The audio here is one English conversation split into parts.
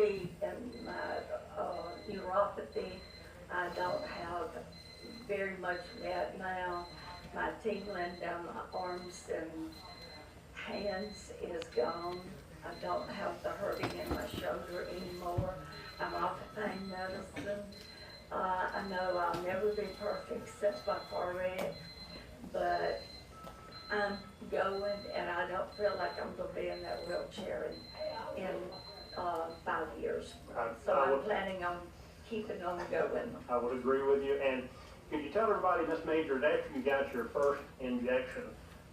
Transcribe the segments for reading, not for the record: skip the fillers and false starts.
relief in my neuropathy. I don't have very much of that now. My tingling down my arms and hands is gone. I don't have the hurting in my shoulder anymore. I'm off of pain medicine. I know I'll never be perfect since my car wreck, but I'm going, and I don't feel like I'm going to be in that wheelchair in 5 years. So I'm planning on keeping on going. I would agree with you. And could you tell everybody, Ms. Majors, after you got your first injection,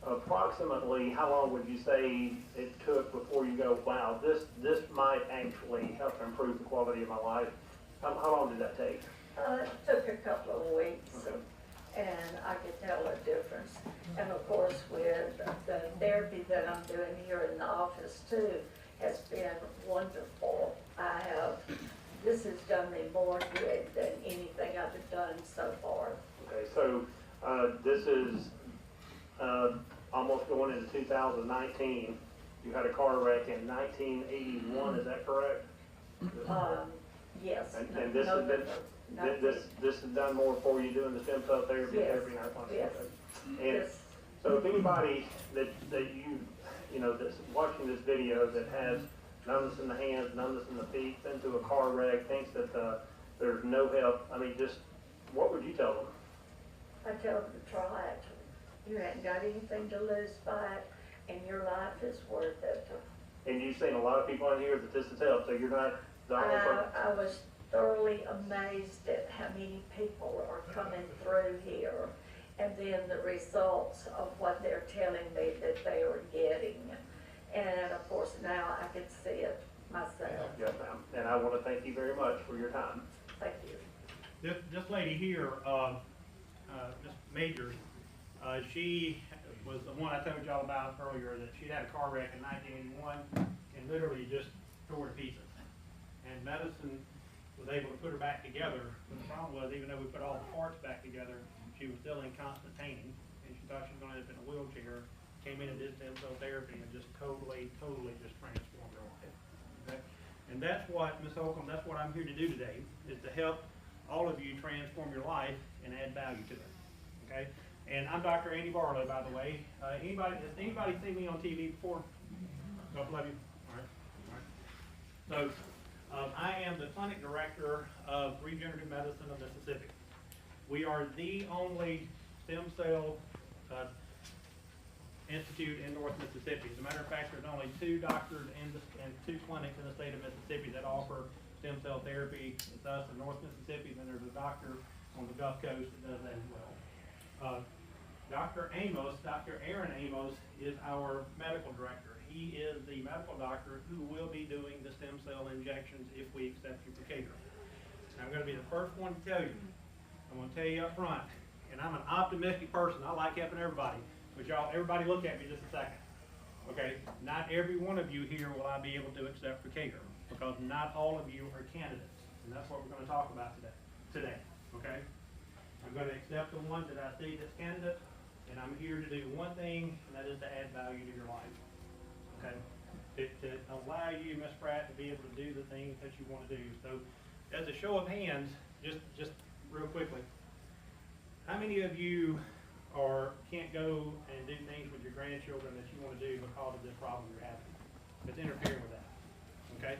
approximately how long would you say it took before you go, wow, this might actually help improve the quality of my life? How long did that take? It took a couple of weeks. Okay. And I could tell a difference. And of course, with the therapy that I'm doing here in the office too, has been wonderful. This has done me more good than anything I've done so far. Okay, so this is almost going into 2019. You had a car wreck in 1981, is that correct? Yes. And this has been, this has done more for you doing the stem cell therapy? Yes. Yes. And yes. so if anybody that that's watching this video that has numbness in the hands, numbness in the feet, been through a car wreck, thinks that there's no help, I mean, just what would you tell them? I tell them to try it. You haven't got anything to lose by it, and your life is worth it. And you've seen a lot of people in here that this has helped, so you're not the only person. I was thoroughly amazed at how many people are coming through here, and then the results of what they're telling me that they are getting. And of course now I can see it myself. Yes, ma'am. And I want to thank you very much for your time. Thank you. This lady here, Ms. Majors, she was the one I told y'all about earlier, that she'd had a car wreck in 1981 and literally just tore to pieces. And medicine was able to put her back together, but the problem was, even though we put all the parts back together, she was still in constant pain, and she thought she was going to end up in a wheelchair, came in and did stem cell therapy, and just totally just transformed her life. Okay? And that's what, Ms. Holcomb, that's what I'm here to do today, is to help all of you transform your life and add value to it. Okay? And I'm Dr. Andy Barlow, by the way. Has anybody seen me on TV before? A couple of you? All right. So, I am the clinic director of Regenerative Medicine of Mississippi. We are the only stem cell institute in North Mississippi. As a matter of fact, there's only 2 doctors and 2 clinics in the state of Mississippi that offer stem cell therapy. It's us in North Mississippi, then there's a doctor on the Gulf Coast that does that as well. Dr. Aaron Amos is our medical director. He is the medical doctor who will be doing the stem cell injections if we accept you for care. I'm going to be the first one to tell you. I'm going to tell you up front, and I'm an optimistic person. I like helping everybody. But y'all, everybody look at me just a second. Okay? Not every one of you here will I be able to accept for care, because not all of you are candidates. And that's what we're going to talk about today. Okay? I'm going to accept the one that I see that's candidate, and I'm here to do one thing, and that is to add value to your life. Okay? To allow you, Ms. Pratt, to be able to do the things that you want to do. So, as a show of hands, just real quickly, how many of you can't go and do things with your grandchildren that you want to do because of this problem you're having? It's interfering with that. Okay?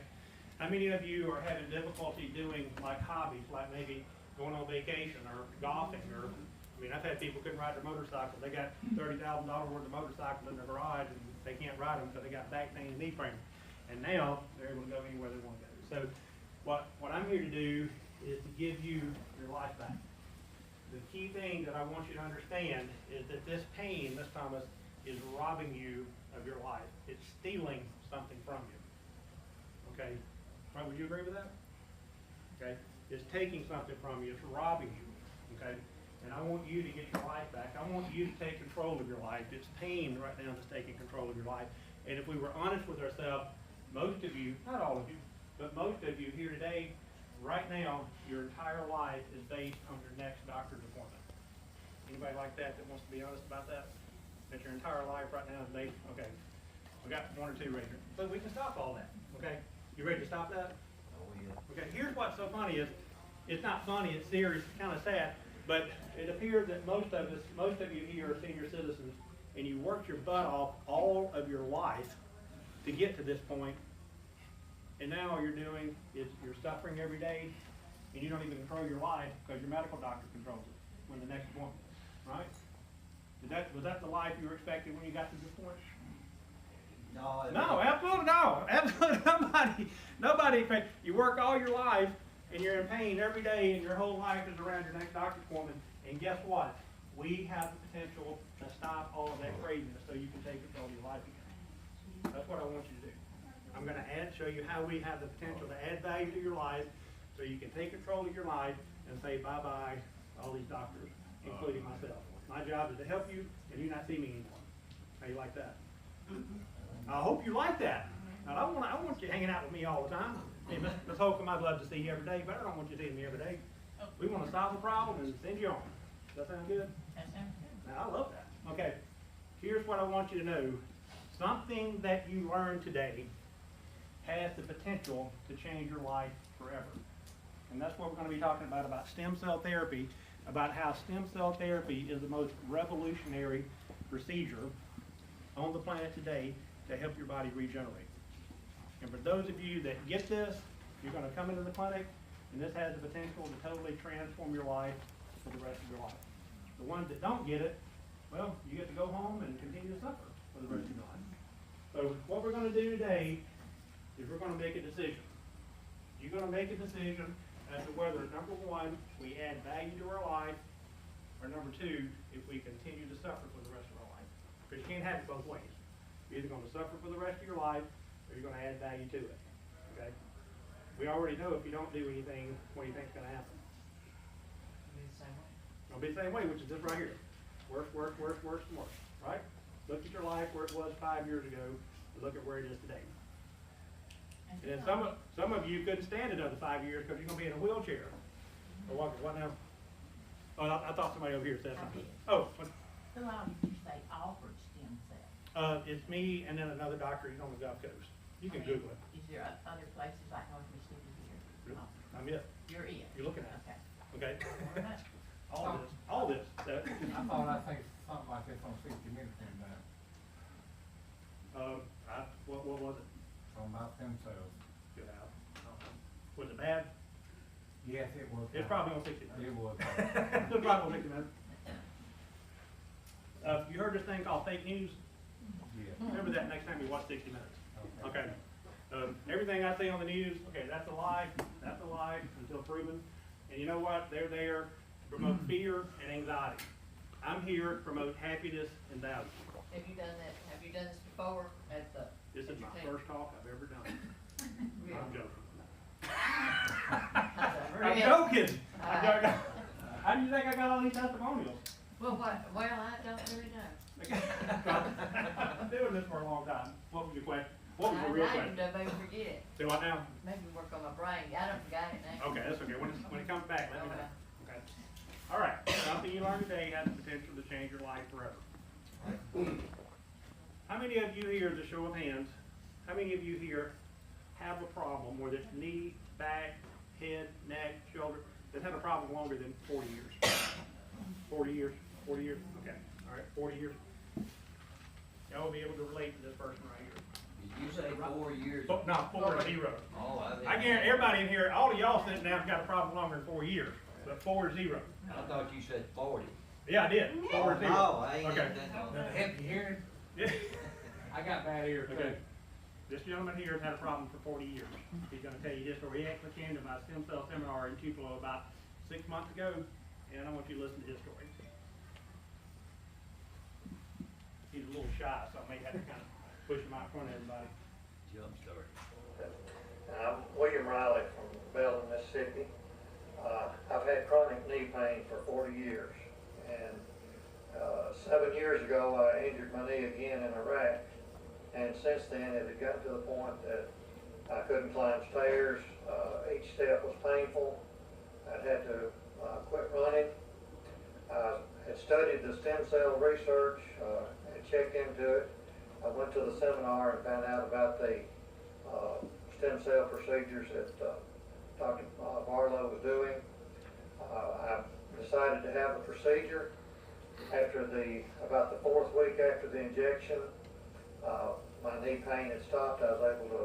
How many of you are having difficulty doing like hobbies, like maybe going on vacation or golfing, or I mean, I've had people couldn't ride their motorcycle. They got $30,000 worth of motorcycles in their garage, and they can't ride them because they got back pain and knee pain. And now they're able to go anywhere they want to go. So what I'm here to do is to give you your life back. The key thing that I want you to understand is that this pain, Ms. Thomas, is robbing you of your life. It's stealing something from you. Okay? Right, would you agree with that? Okay? It's taking something from you. It's robbing you. Okay? And I want you to get your life back. I want you to take control of your life. It's pain right now that's taking control of your life. And if we were honest with ourselves, most of you, not all of you, but most of you here today, right now, your entire life is based on your next doctor's appointment. Anybody like that wants to be honest about that? That your entire life right now is based, okay. We got 1 or 2 right here. But we can stop all that, okay? You ready to stop that? Okay, here's what's so funny is, it's not funny, it's serious, it's kind of sad, but it appears that most of you here are senior citizens, and you worked your butt off all of your life to get to this point, and now all you're doing is you're suffering every day, and you don't even control your life because your medical doctor controls it when the next appointment, right? Was that the life you were expecting when you got to this point? No, absolutely no. Absolutely nobody. You work all your life and you're in pain every day, and your whole life is around your next doctor's appointment. And guess what? We have the potential to stop all of that craziness so you can take control of your life again. That's what I want you to do. I'm going to show you how we have the potential to add value to your life so you can take control of your life and say bye-bye to all these doctors, including myself. My job is to help you, and you not see me anymore. How you like that? I hope you like that. Now, I want you hanging out with me all the time. Hey, Ms. Holcomb, I'd love to see you every day, but I don't want you seeing me every day. We want to solve the problem and send you on. Does that sound good? That sounds good. Now, I love that. Okay, here's what I want you to know. Something that you learned today has the potential to change your life forever. And that's what we're going to be talking about stem cell therapy, about how stem cell therapy is the most revolutionary procedure on the planet today to help your body regenerate. And for those of you that get this, you're going to come into the clinic, and this has the potential to totally transform your life for the rest of your life. The ones that don't get it, well, you get to go home and continue to suffer for the rest of your life. So what we're going to do today is we're going to make a decision. You're going to make a decision as to whether, number one, we add value to our life, or number two, if we continue to suffer for the rest of our life. Because you can't have it both ways. You're either going to suffer for the rest of your life, or you're going to add value to it. Okay? We already know if you don't do anything, what do you think's going to happen? It'll be the same way, which is this right here. Worse, worse, worse, worse, and worse. Right? Look at your life where it was 5 years ago, and look at where it is today. And then some of you couldn't stand another 5 years because you're going to be in a wheelchair. Or what now? Oh, I thought somebody over here said something. Oh, what? Who all did you say offered stem cells? It's me and then another doctor. He's on the Gulf Coast. You can Google it. Is there other places like North Mississippi here? Oh, I'm it. you're it. You're looking at Okay. it. Okay? Very much. All this. I thought I think something like this on 60 Minutes came down, What was it? talking about stem cells. Good out. Was it bad? Yes, it was. It's probably on 60 minutes. It was. It's probably on 60 minutes. You heard this thing called fake news? Yeah. Remember that next time you watch 60 minutes. Okay. Okay. Everything I see on the news, okay, that's a lie until proven. And you know what? They're there to promote fear and anxiety. I'm here to promote happiness and value. Have you done that? Have you done this before at the? This is my first talk I've ever done. Really? I'm joking. Really? I'm joking. I'm joking. How do you think I got all these testimonials? Well, I don't really know. I've been doing this for a long time. What was your question? What was your real question? I maybe forget it. Do what now? Maybe work on my brain. I don't forget it now. Okay, that's okay. When it comes back, let me know. Okay. All right. Something you learned today has the potential to change your life forever. How many of you here, as a show of hands, how many of you here have a problem, whether it's knee, back, head, neck, shoulder, that had a problem longer than 40 years? 40 years? 40 years? Okay. All right, 40 years. Y'all will be able to relate to this person right here. Did you say 4 years? Oh, no, 40. Oh, I guarantee everybody in here, all of y'all sitting down, got a problem longer than 4 years, but 40. I thought you said 40. Yeah, I did. 40. No, I ain't Okay. got that on. Help you hearing? Yeah. I got bad ears too. Okay. This gentleman here has had a problem for 40 years. He's going to tell you his story. He actually came to my stem cell seminar in Tupelo about 6 months ago, and I want you to listen to his story. He's a little shy, so I may have to kind of push him out in front of everybody. Jump started. I'm William Riley from Belton, Mississippi. I've had chronic knee pain for 40 years, and 7 years ago I injured my knee again in Iraq, and since then it had gotten to the point that I couldn't climb stairs. Each step was painful. I'd had to quit running. I had studied the stem cell research, and checked into it. I went to the seminar and found out about the stem cell procedures that Dr. Barlow was doing. I decided to have the procedure. After about the 4th week after the injection, my knee pain had stopped. I was able to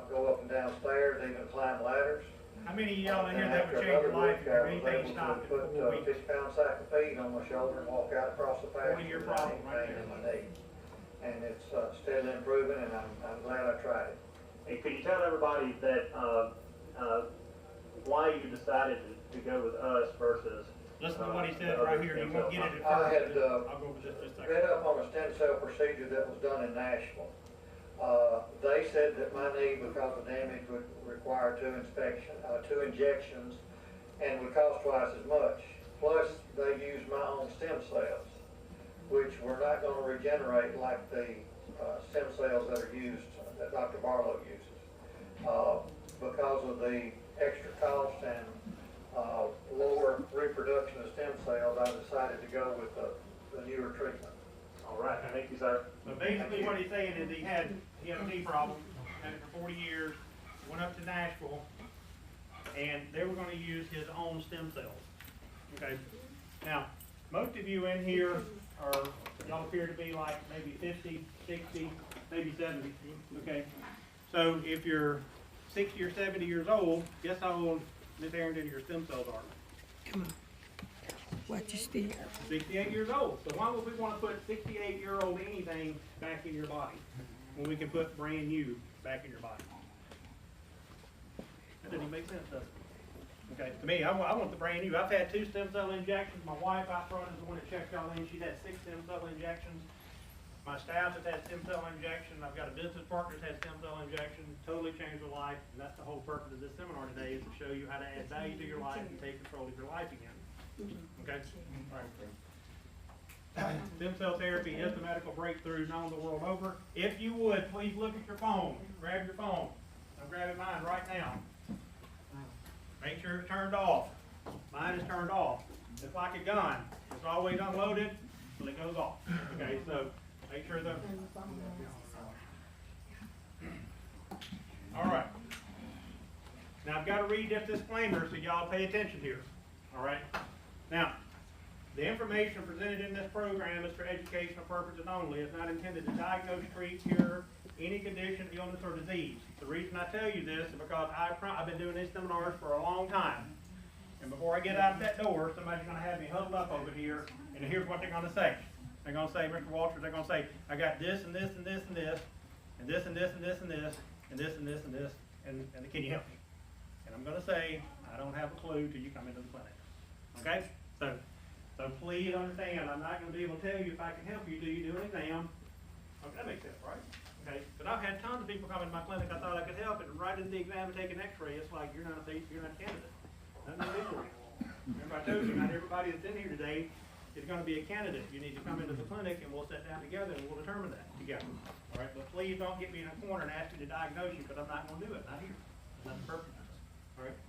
go up and down stairs, even climb ladders. How many of y'all in here And that after would change your another life week, if I your was anything able stopped to in put 4 a weeks? 50-pound sack of feed on my shoulder and walk out across the pasture 40-year without problem any right pain there. in my knee. And it's steadily improving, and I'm glad I tried it. And could you tell everybody that, why you decided to go with us versus? Listen to what he the said other right here, you stem won't cell get it at I first. had, I'll go over this just a second. read up on a stem cell procedure that was done in Nashville. They said that my knee, because of damage, would require 2 injections and would cost twice as much. Plus, they used my own stem cells, which were not going to regenerate like the stem cells that are used, that Dr. Barlow uses. Because of the extra cost and lower reproduction of stem cells, I decided to go with the newer treatment. All right, thank you, sir. So basically what he's saying is he had a knee problem, had it for 40 years, went up to Nashville, and they were gonna use his own stem cells. Okay, now, most of you in here y'all appear to be like maybe 50, 60, maybe 70, okay? So if you're 60 or 70 years old, guess how old Miss Harrington your stem cells are? Come on. Watch your step. 68 years old. So why would we want to put 68-year-old anything back in your body when we can put brand new back in your body? That doesn't even make sense, does it? Okay, to me, I want the brand new. I've had 2 stem cell injections. My wife out front is the one that checked y'all in. She's had 6 stem cell injections. My staff has had stem cell injections. I've got a business partner that's had stem cell injections. Totally changed her life. And that's the whole purpose of this seminar today, is to show you how to add value to your life and take control of your life again. Okay? All right. Stem cell therapy is the medical breakthrough known the world over. If you would, please look at your phone. Grab your phone. I'm grabbing mine right now. Make sure it's turned off. Mine is turned off. It's like a gun. It's always unloaded till it goes off. Okay, so make sure the... All right. Now I've got to read this disclaimer so y'all pay attention here. All right. Now, the information presented in this program is for educational purposes only. It's not intended to diagnose, treat, cure any condition, illness, or disease. The reason I tell you this is because I've been doing these seminars for a long time. And before I get out of that door, somebody's going to have me huddled up over here, and here's what they're going to say. They're going to say, Mr. Walters, they're going to say, I got this and this and this and this, and this and this and this and this, and this and this and this, and can you help me? And I'm going to say, I don't have a clue till you come into the clinic. Okay? So please understand, I'm not going to be able to tell you if I can help you. Do you do an exam? Okay, that makes sense, right? Okay, but I've had tons of people come into my clinic. I thought I could help, and right into the exam and take an X-ray. It's like you're not a candidate. Nothing to do for you. Remember, I told you not everybody that's in here today is going to be a candidate. You need to come into the clinic, and we'll sit down together and we'll determine that together. All right, but please don't get me in a corner and ask me to diagnose you, because I'm not going to do it. Not here. That's not the purpose of this. All right.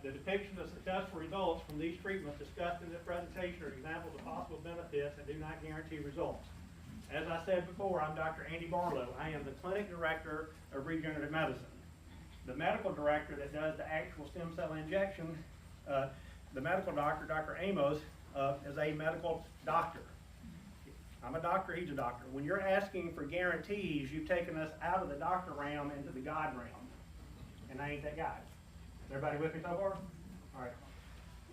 The depiction of successful results from these treatments discussed in this presentation are examples of possible benefits and do not guarantee results. As I said before, I'm Dr. Andy Barlow. I am the clinic director of Regenerative Medicine. The medical director that does the actual stem cell injection, the medical doctor, Dr. Amos, is a medical doctor. I'm a doctor, he's a doctor. When you're asking for guarantees, you've taken us out of the doctor realm into the God realm. And I ain't that guy. Everybody with me so far? All right.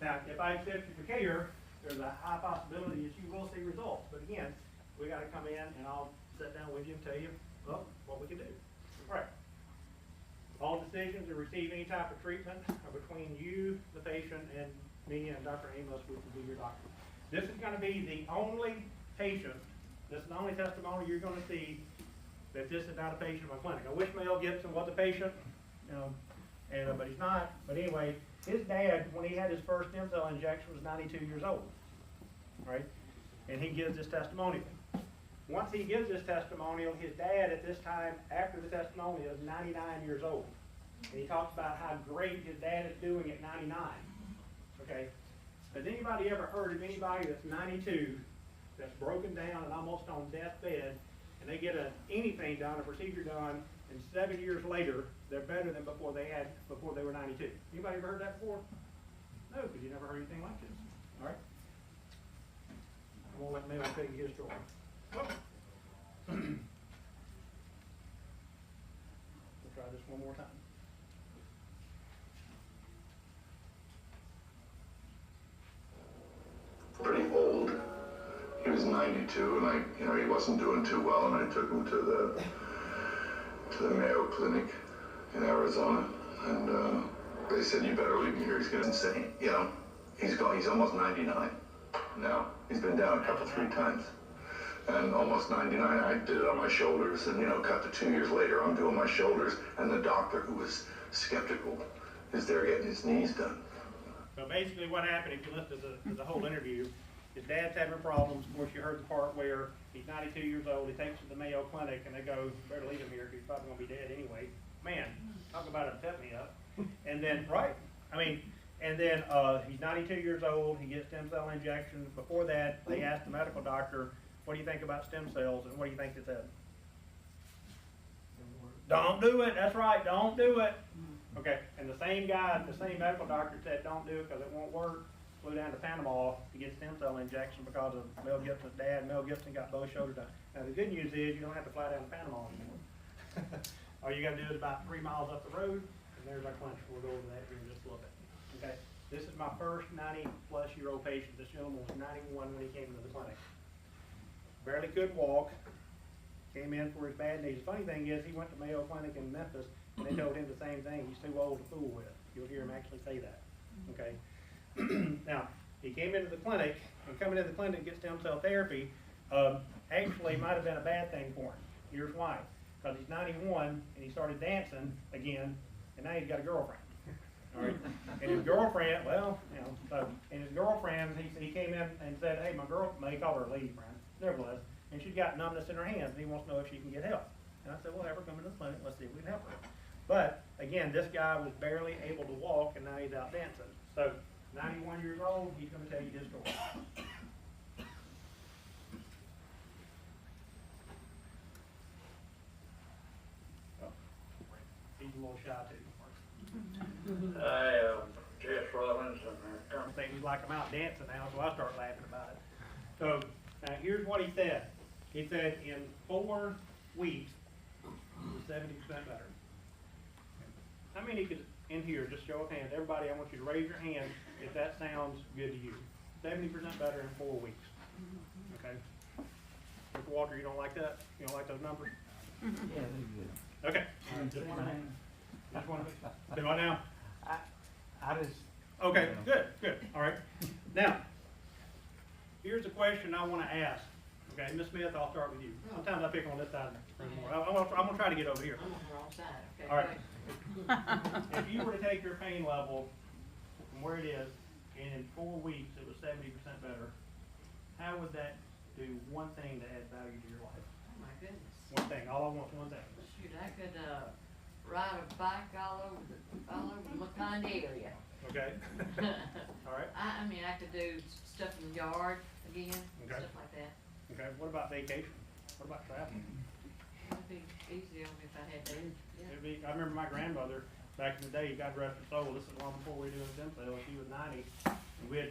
Now, if I accept you for care, there's a high possibility that you will see results. But again, we got to come in and I'll sit down with you and tell you, well, what we can do. All right. All decisions to receive any type of treatment are between you, the patient, and me and Dr. Amos, which will be your doctor. This is going to be the only patient, this is the only testimony you're going to see that this is not a patient of my clinic. I wish Mel Gibson was a patient, but he's not. But anyway, his dad, when he had his first stem cell injection, was 92 years old, right? And he gives this testimonial. Once he gives this testimonial, his dad at this time, after the testimonial, is 99 years old. And he talks about how great his dad is doing at 99, okay? Has anybody ever heard of anybody that's 92, that's broken down and almost on deathbed, and they get anything done, a procedure done, and 7 years later, they're better than before they were 92. Anybody ever heard that before? No, because you never heard anything like this. All right? I won't let Mel tell you his story. We'll try this one more time. Pretty old. He was 92, and he wasn't doing too well, and I took him to the Mayo Clinic in Arizona, and they said, "You better leave him here. He's gonna insane." He's almost 99 now. He's been down a couple, 3 times, and almost 99. I did it on my shoulders, and cut to 2 years later, I'm doing my shoulders, and the doctor, who was skeptical, is there getting his knees done. So basically what happened, if you listen to the whole interview, his dad's having problems. Of course, you heard the part where he's 92 years old, he takes him to the Mayo Clinic, and they go, "Better leave him here, because he's probably going to be dead anyway." Man, talk about it, set me up. And then, he's 92 years old, he gets stem cell injections. Before that, they asked the medical doctor, "What do you think about stem cells?" And what do you think they said? Don't do it, that's right, don't do it. Okay, and the same medical doctor said, "Don't do it because it won't work." Flew down to Panama to get stem cell injection because of Mel Gibson's dad. Mel Gibson got both shoulders done. Now the good news is you don't have to fly down to Panama anymore. All you gotta do is about 3 miles up the road, and there's our clinic. We'll go over that here in just a little bit. Okay, this is my first 90-plus-year-old patient. This gentleman was 91 when he came into the clinic. Barely could walk. Came in for his bad knees. The funny thing is, he went to Mayo Clinic in Memphis, and they told him the same thing. He's too old to fool with. You'll hear him actually say that. Okay. Now, he came into the clinic, and coming into the clinic to get stem cell therapy, actually might have been a bad thing for him. Here's why. Because he's 91, and he started dancing again, and now he's got a girlfriend. All right. And his girlfriend, he came in and said, "Hey, my girl," they call her a lady friend, nevertheless, and she's got numbness in her hands, and he wants to know if she can get help. And I said, "Well, have her come into the clinic, let's see if we can help her." But, again, this guy was barely able to walk, and now he's out dancing. So, 91 years old, he's going to tell you his story. Oh, he's a little shy too. I, Jess Robinson. I think he's like, I'm out dancing now, so I start laughing about it. So, now here's what he said. He said in 4 weeks, he was 70% better. How many could, in here, just show of hands, everybody, I want you to raise your hand if that sounds good to you. 70% better in 4 weeks. Okay? Mr. Walter, you don't like that? You don't like those numbers? Yeah, they're good. Okay. Just want to, do I now? I just. Okay, good, good, all right. Now, here's a question I want to ask. Okay, Ms. Smith, I'll start with you. Sometimes I pick on this side more. I'm gonna try to get over here. I'm on the wrong side, okay. All right. If you were to take your pain level from where it is, and in 4 weeks it was 70% better, how would that do one thing to add value to your life? Oh my goodness. One thing, all I want is one thing. Shoot, I could, ride a bike all over the LaConda area. Okay? All right. I mean, I could do stuff in the yard again, Okay. stuff like that. Okay, what about vacation? What about travel? It'd be easy on me if I had to, yeah. It'd be, I remember my grandmother, back in the day, God rest her soul, this is long before we were doing stem cells, she was 90, and we'd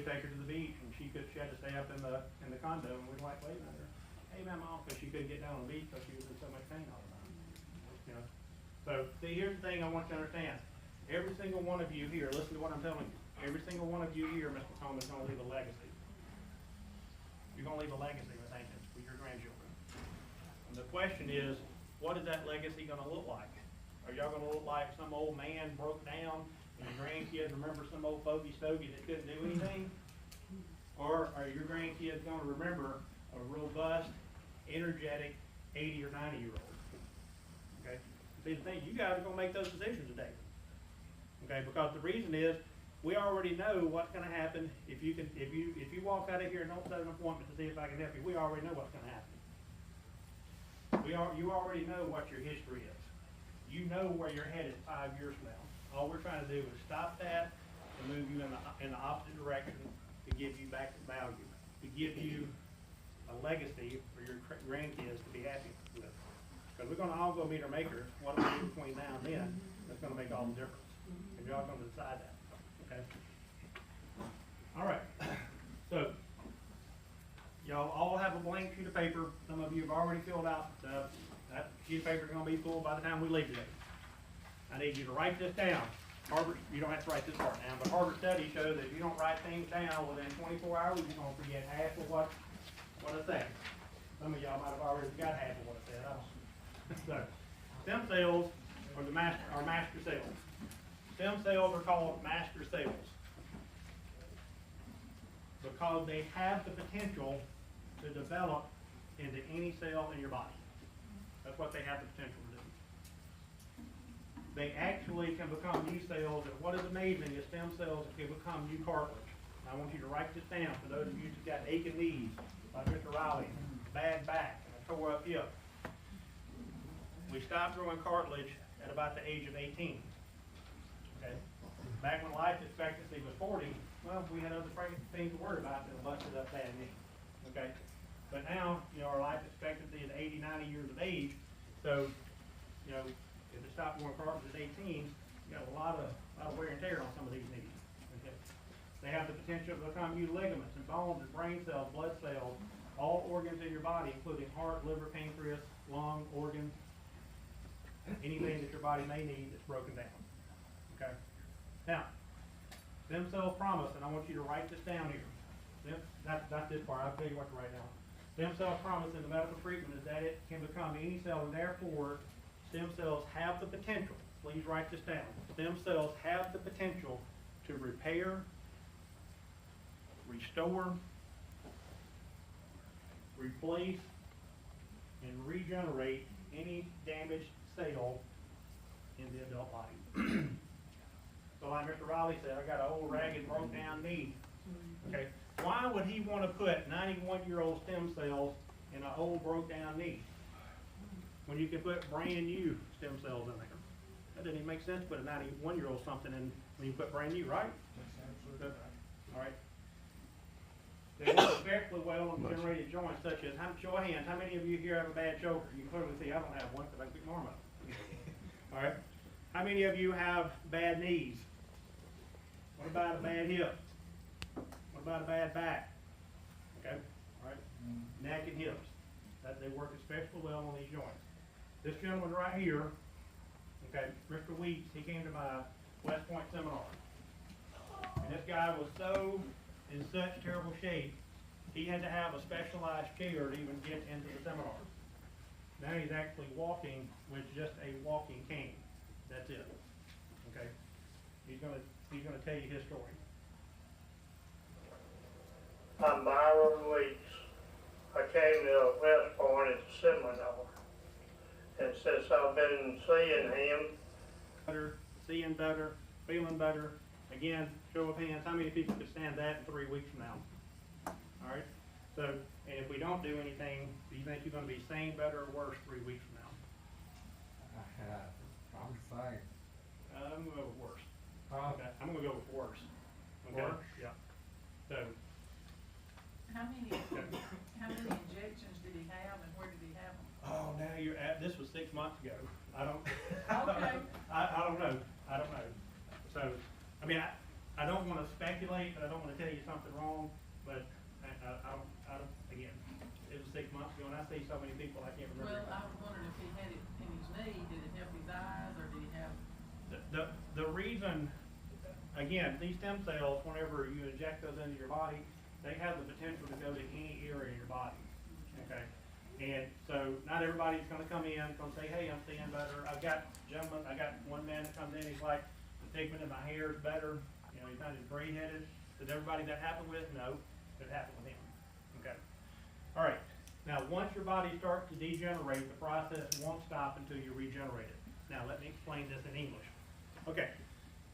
take her to the beach, and she had to stay up in the condo, and we'd like waving at her, "Hey, Mama," because she couldn't get down on the beach because she was in so much pain all the time. You know? So, see, here's the thing I want you to understand. Every single one of you here, listen to what I'm telling you, every single one of you here, Mr. Coleman, is gonna leave a legacy. You're gonna leave a legacy with Hankins for your grandchildren. And the question is, what is that legacy gonna look like? Are y'all gonna look like some old man broke down and your grandkids remember some old fogey stogie that couldn't do anything? Or are your grandkids gonna remember a robust, energetic 80 or 90-year-old? Okay? See, the thing, you guys are gonna make those decisions today. Okay, because the reason is, we already know what's gonna happen if you walk out of here and don't set an appointment to see if I can help you, we already know what's gonna happen. You already know what your history is. You know where you're headed 5 years from now. All we're trying to do is stop that and move you in the opposite direction to give you back the value, to give you a legacy for your grandkids to be happy with. Because we're gonna all go meet our makers, what do we do between now and then, that's gonna make all the difference. And y'all gonna decide that, okay? All right, so, y'all all have a blank sheet of paper. Some of you have already filled out, that sheet of paper is gonna be full by the time we leave today. I need you to write this down. Harvard, you don't have to write this part down, but Harvard studies show that if you don't write things down within 24 hours, you're gonna forget half of what I said. Some of y'all might have already got half of what I said, I don't. So, stem cells are master cells. Stem cells are called master cells because they have the potential to develop into any cell in your body. That's what they have the potential to do. They actually can become new cells, and what is amazing is stem cells can become new cartilage. I want you to write this down for those of you who've got aching knees, like Mr. Riley, bad back, and a tore up hip. We stopped growing cartilage at about the age of 18. Okay? Back when life expectancy was 40, well, we had other things to worry about than a busted up bad knee. Okay? But now, you know, our life expectancy is 80, 90 years of age, so, you know, if it stopped growing cartilage at 18, you got a lot of wear and tear on some of these knees. Okay? They have the potential to become new ligaments and bones and brain cells, blood cells, all organs in your body, including heart, liver, pancreas, lung, organs, anything that your body may need that's broken down. Okay? Now, stem cell promise, and I want you to write this down here. Not this part, I'll tell you what to write down. Stem cell promise in the medical treatment is that it can become any cell, and therefore, stem cells have the potential, please write this down, stem cells have the potential to repair, restore, replace, and regenerate any damaged cell in the adult body. So like Mr. Riley said, I got an old ragged broke down knee. Okay, why would he want to put 91-year-old stem cells in an old broke down knee when you can put brand new stem cells in there? That doesn't even make sense to put a 91-year-old something in when you put brand new, right? All right. They work especially well on generated joints such as, show of hands, how many of you here have a bad shoulder? You can clearly see I don't have one because I can pick my arm up. All right. How many of you have bad knees? What about a bad hip? What about a bad back? Okay, all right. Neck and hips. They work especially well on these joints. This gentleman right here, okay, Mr. Weeks, he came to my West Point seminar. And this guy was so in such terrible shape, he had to have a specialized chair to even get into the seminar. Now he's actually walking with just a walking cane. That's it. Okay? He's gonna tell you his story. I'm Barlow Weeks. I came to West Point at the seminar, and since I've been seeing him, Better, seeing better, feeling better. Again, show of hands, how many people could stand that in 3 weeks from now? All right? So, and if we don't do anything, do you think you're gonna be sane, better, or worse 3 weeks from now? I'm saying. I'm gonna go with worse. Okay. I'm gonna go with worse. Okay? Worse? Yeah. So, How many injections did he have and where did he have them? oh, now you're at, this was 6 months ago. I don't, Okay. I don't know. I don't know. So, I mean, I don't wanna speculate, but I don't wanna tell you something wrong, but I don't, again, it was 6 months ago and I see so many people I can't remember. Well, I was wondering if he had it in his knee, did it help his eyes or did he have? The reason, again, these stem cells, whenever you inject those into your body, they have the potential to go to any area in your body, okay? And so not everybody's gonna come in, gonna say, hey, I'm seeing better. I got one man that comes in, he's like, the pigment in my hair is better, you know, he's not as gray headed. Does everybody that happened with? No, it happened with him, okay? All right, now once your body starts to degenerate, the process won't stop until you regenerate it. Now let me explain this in English. Okay,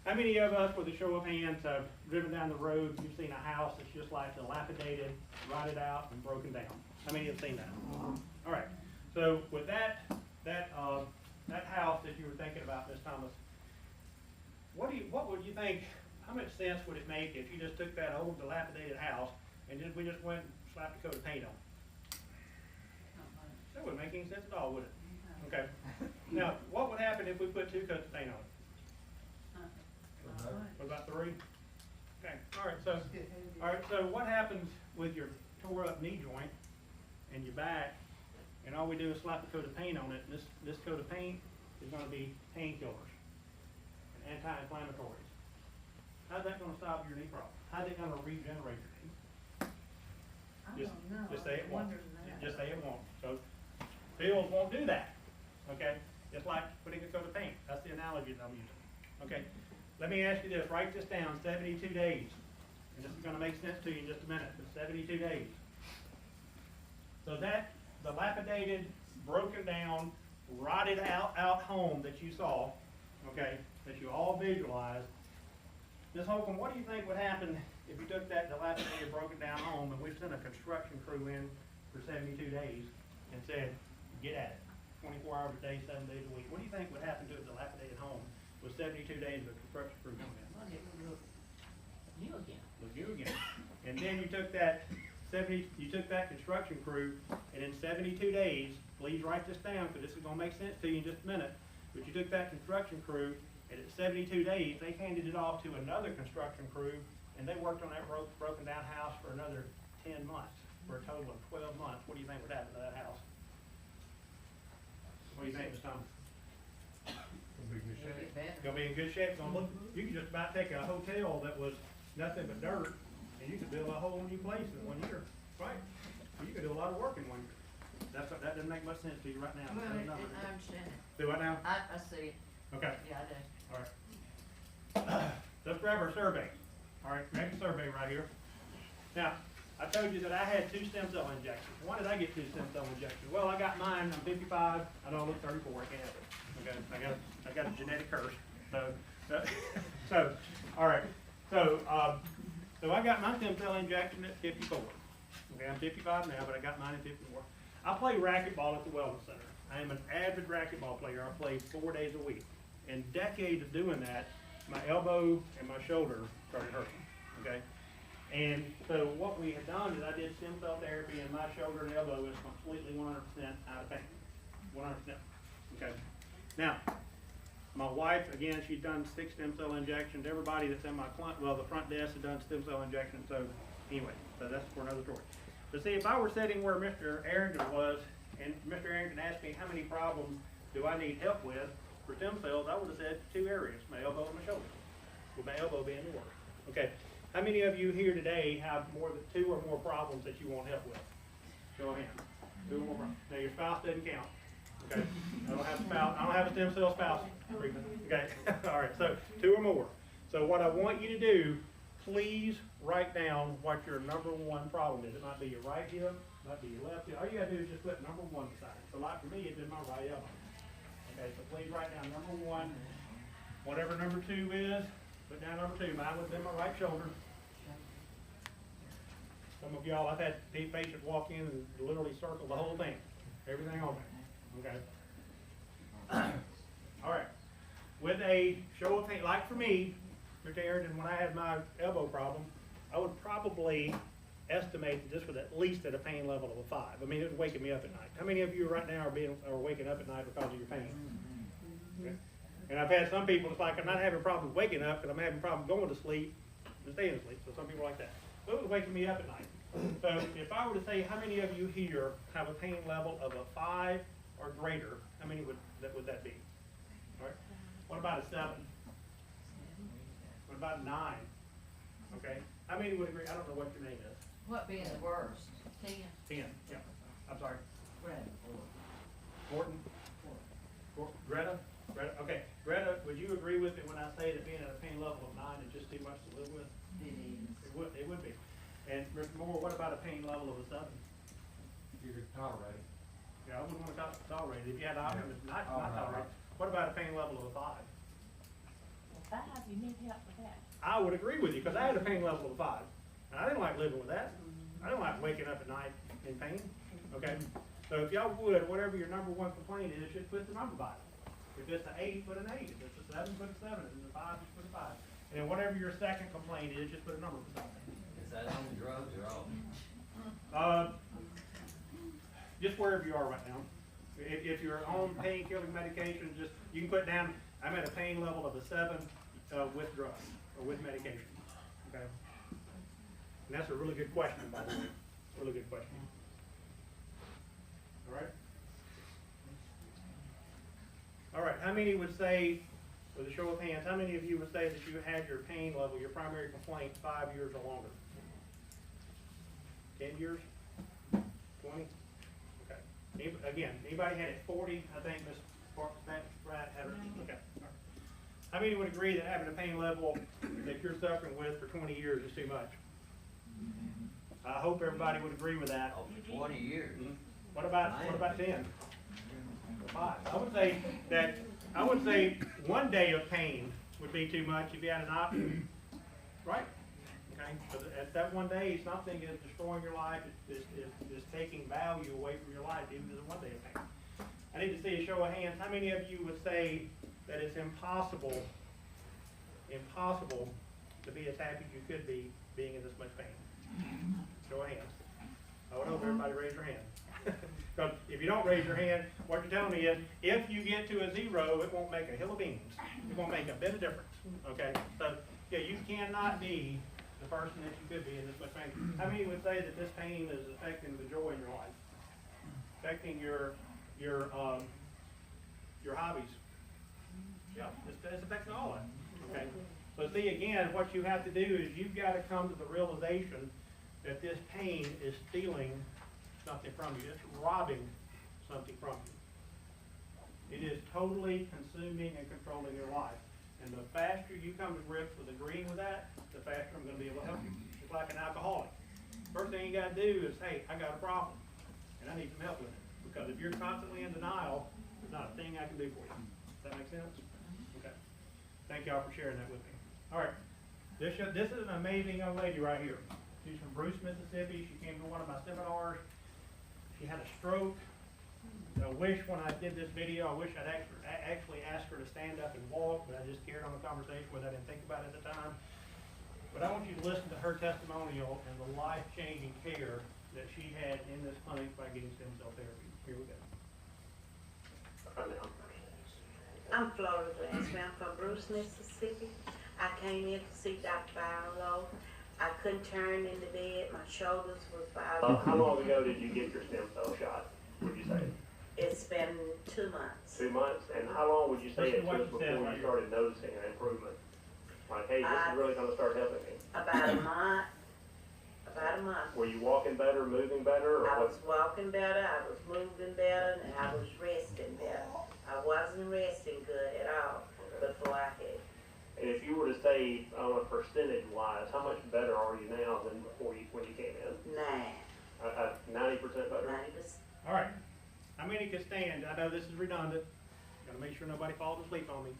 how many of us, with a show of hands, have driven down the road, you've seen a house that's just like dilapidated, rotted out, and broken down? How many have seen that? All right, so with that house that you were thinking about, Ms. Thomas, what would you think, how much sense would it make if you just took that old dilapidated house and we just went and slapped a coat of paint on it? That wouldn't make any sense at all, would it? Okay. Now, what would happen if we put 2 coats of paint on it? What about 3? Okay, all right, so what happens with your tore up knee joint and your back, and all we do is slap a coat of paint on it, and this coat of paint is gonna be painkillers and anti-inflammatories. How's that gonna stop your knee problem? How's it gonna regenerate your knee? I Just, don't know. just say it I'm won't. wondering that. Just say it won't. So pills won't do that. Okay? Just like putting a coat of paint. That's the analogy that I'm using. Okay? Let me ask you this. Write this down. 72 days. And this is going to make sense to you in just a minute. But 72 days. So that dilapidated, broken down, rotted out home that you saw, okay, that you all visualized. Ms. Holcomb, what do you think would happen if you took that dilapidated, broken down home and we sent a construction crew in for 72 days and said, get at it, 24 hours a day, 7 days a week? What do you think would happen to a dilapidated home with 72 days of a construction crew coming in? Well, it would look new again. Look you again. And then you took that construction crew, and in 72 days, please write this down because this is going to make sense to you in just a minute. But you took that construction crew, and at 72 days, they handed it off to another construction crew, and they worked on that broken down house for another 10 months, for a total of 12 months. What do you think would happen to that house? What do you think, Ms. Thomas? It'll get better. It's gonna be in good shape. It's gonna look, you could just about take a hotel that was nothing but dirt, and you could build a whole new place in 1 year, right? You could do a lot of work in 1 year. That doesn't make much sense to you right now. Well, I understand it. Do what now? I see it. Okay, Yeah, I do. all right. Let's grab our survey. All right, grab your survey right here. Now, I told you that I had 2 stem cell injections. Why did I get 2 stem cell injections? Well, I got mine. I'm 55. I know I look 34. I can't have it. Okay, I got a genetic curse. So, all right. So I got my stem cell injection at 54. Okay, I'm 55 now, but I got mine at 54. I play racquetball at the Wellness Center. I am an avid racquetball player. I play 4 days a week. In decades of doing that, my elbow and my shoulder started hurting. Okay. And so what we had done is I did stem cell therapy, and my shoulder and elbow is completely 100% out of pain. 100%. Okay. Now, my wife, again, she's done 6 stem cell injections. Everybody that's in my client, well, the front desk has done stem cell injections. So anyway, so that's for another story. But see, if I were sitting where Mr. Arrington was, and Mr. Arrington asked me how many problems do I need help with for stem cells, I would have said 2 areas, my elbow and my shoulder, with my elbow being the worst. Okay. How many of you here today have more than 2 or more problems that you want help with? Show of hands. 2 or more problems. Now your spouse doesn't count. Okay. I don't have a spouse. I don't have a stem cell spouse treatment. Okay. All right. So 2 or more. So what I want you to do, please write down what your number 1 problem is. It might be your right hip, it might be your left hip. All you gotta do is just put number 1 beside it. So like for me, it's been my right elbow. Okay. So please write down number 1. Whatever number 2 is, put down number 2. Mine would have been my right shoulder. Some of y'all, I've had patients walk in and literally circle the whole thing, everything on there. Okay. All right. With a show of pain, like for me, Mr. Arrington, when I had my elbow problem, I would probably estimate that this was at least at a pain level of a 5. I mean, it was waking me up at night. How many of you right now are waking up at night because of your pain? Okay. And I've had some people, it's like I'm not having problems waking up because I'm having problems going to sleep and staying asleep. So some people are like that. So it was waking me up at night. So if I were to say how many of you here have a pain level of a 5 or greater, how many would that be? All right. What about a 7? What about a 9? Okay. How many would agree? I don't know what your name is. What being the worst? 10? 10. Yeah. I'm sorry. Right. Gordon? Greta? Okay. Greta, would you agree with me when I say that being at a pain level of 9 is just too much to live with? It is. It would be. And Mr. Moore, what about a pain level of a 7? You could tolerate it. Yeah, I wouldn't want to tolerate it. If you had an option, it's not tolerate it. What about a pain level of a 5? Well, 5, you need help with that. I would agree with you, because I had a pain level of 5. And I didn't like living with that. I didn't like waking up at night in pain. Okay? So if y'all would, whatever your number 1 complaint is, just put the number by it. If it's an 8, put an 8. If it's a 7, put a 7. If it's a 5, just put a 5. And then whatever your second complaint is, just put a number beside it. Is that on drugs or off? just wherever you are right now. If you're on pain-killing medication, just, you can put down, I'm at a pain level of a 7 with drugs, or with medication, okay? And that's a really good question, by the way, really good question. All right? All right, how many would say, with a show of hands, how many of you would say that you had your pain level, your primary complaint, 5 years or longer? 10 years? 20? Okay. Again, anybody had it 40? I think Ms. Pratt had her. Okay. All right. How many would agree that having a pain level that you're suffering with for 20 years is too much? I hope everybody would agree with that. Oh, for 20 years. Mm-hmm. What about 10? Or 5? I would say 1 day of pain would be too much if you had an option, right? Okay, so at that 1 day, something is destroying your life, is taking value away from your life, even as a 1 day of pain. I need to see a show of hands. How many of you would say that it's impossible to be as happy as you could be being in this much pain? Show of hands. I would hope everybody raise their hand. Because if you don't raise your hand, what you're telling me is, if you get to a 0, it won't make a hill of beans. It won't make a bit of difference, okay? So, yeah, you cannot be the person that you could be in this much pain. How many would say that this pain is affecting the joy in your life? Affecting your hobbies? Yeah, it's affecting all of it, okay? So see, again, what you have to do is you've got to come to the realization that this pain is stealing something from you. It's robbing something from you. It is totally consuming and controlling your life. And the faster you come to grips with agreeing with that, the faster I'm going to be able to help you. It's like an alcoholic. First thing you got to do is, hey, I got a problem, and I need some help with it. Because if you're constantly in denial, there's not a thing I can do for you. Does that make sense? Okay. Thank y'all for sharing that with me. All right. This is an amazing young lady right here. She's from Bruce, Mississippi. She came to one of my seminars. She had a stroke. I wish when I did this video, I wish I'd actually asked her to stand up and walk, but I just carried on the conversation with her. I didn't think about it at the time. But I want you to listen to her testimonial and the life-changing care that she had in this clinic by getting stem cell therapy. Here we go. I'm Florida Glasby. I'm from Bruce, Mississippi. I came in to see Dr. Barlow. I couldn't turn in the bed. My shoulders was bothering. How long ago did you get your stem cell shot, would you say? It's been 2 months. 2 months? And how long would you say it took before you started noticing an improvement? Like, hey, this is really going to start helping me. About a month. About a month. Were you walking better, moving better? Or I was walking better, I was moving better, and I was resting better. I wasn't resting good at all before I had. And if you were to say, on a percentage-wise, how much better are you now than when you came in? 90% better? 90%. All right. How many can stand? I know this is redundant. Got to make sure nobody falls asleep on me.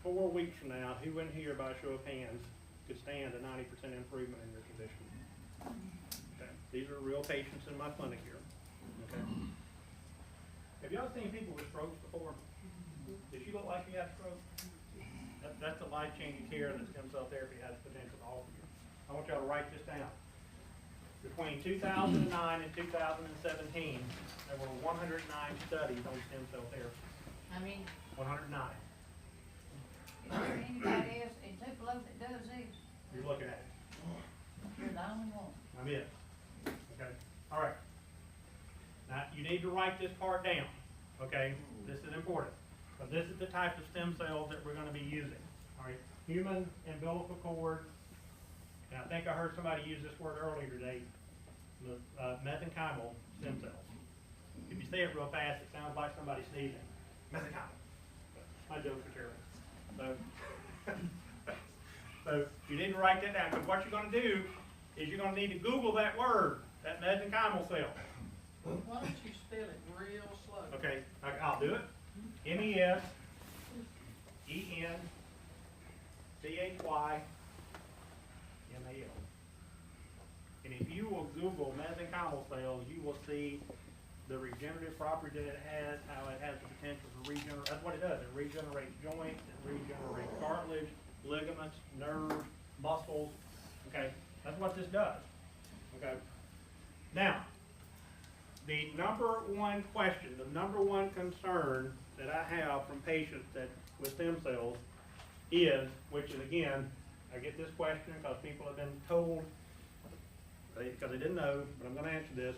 4 weeks from now, who in here, by a show of hands, could stand a 90% improvement in your condition? Okay. These are real patients in my clinic here. Okay. Have y'all seen people with strokes before? Did she look like she had a stroke? That's the life-changing care that stem cell therapy has the potential to offer you. I want y'all to write this down. Between 2009 and 2017, there were 109 studies on stem cell therapy. I mean, 109. is there anybody else in Tupelo that does this? You're looking at it. You're the only one. I'm it. Okay. All right. Now, you need to write this part down. Okay. This is important. But this is the type of stem cells that we're going to be using. All right. Human umbilical cord. And I think I heard somebody use this word earlier today. Mesenchymal stem cells. If you say it real fast, it sounds like somebody sneezing. Mesenchymal. My jokes are terrible. So you need to write that down, because what you're going to do is you're going to need to Google that word, that mesenchymal cell. Why don't you spell it real slow? Okay, I'll do it. MESENCHYMAL. And if you will Google mesenchymal cells, you will see the regenerative property that it has, how it has the potential to regenerate. That's what it does. It regenerates joints, it regenerates cartilage, ligaments, nerves, muscles. Okay, that's what this does. Okay. Now, the number one question, the number one concern that I have from patients that with stem cells is, which is again, I get this question because people have been told, because they didn't know, but I'm gonna answer this.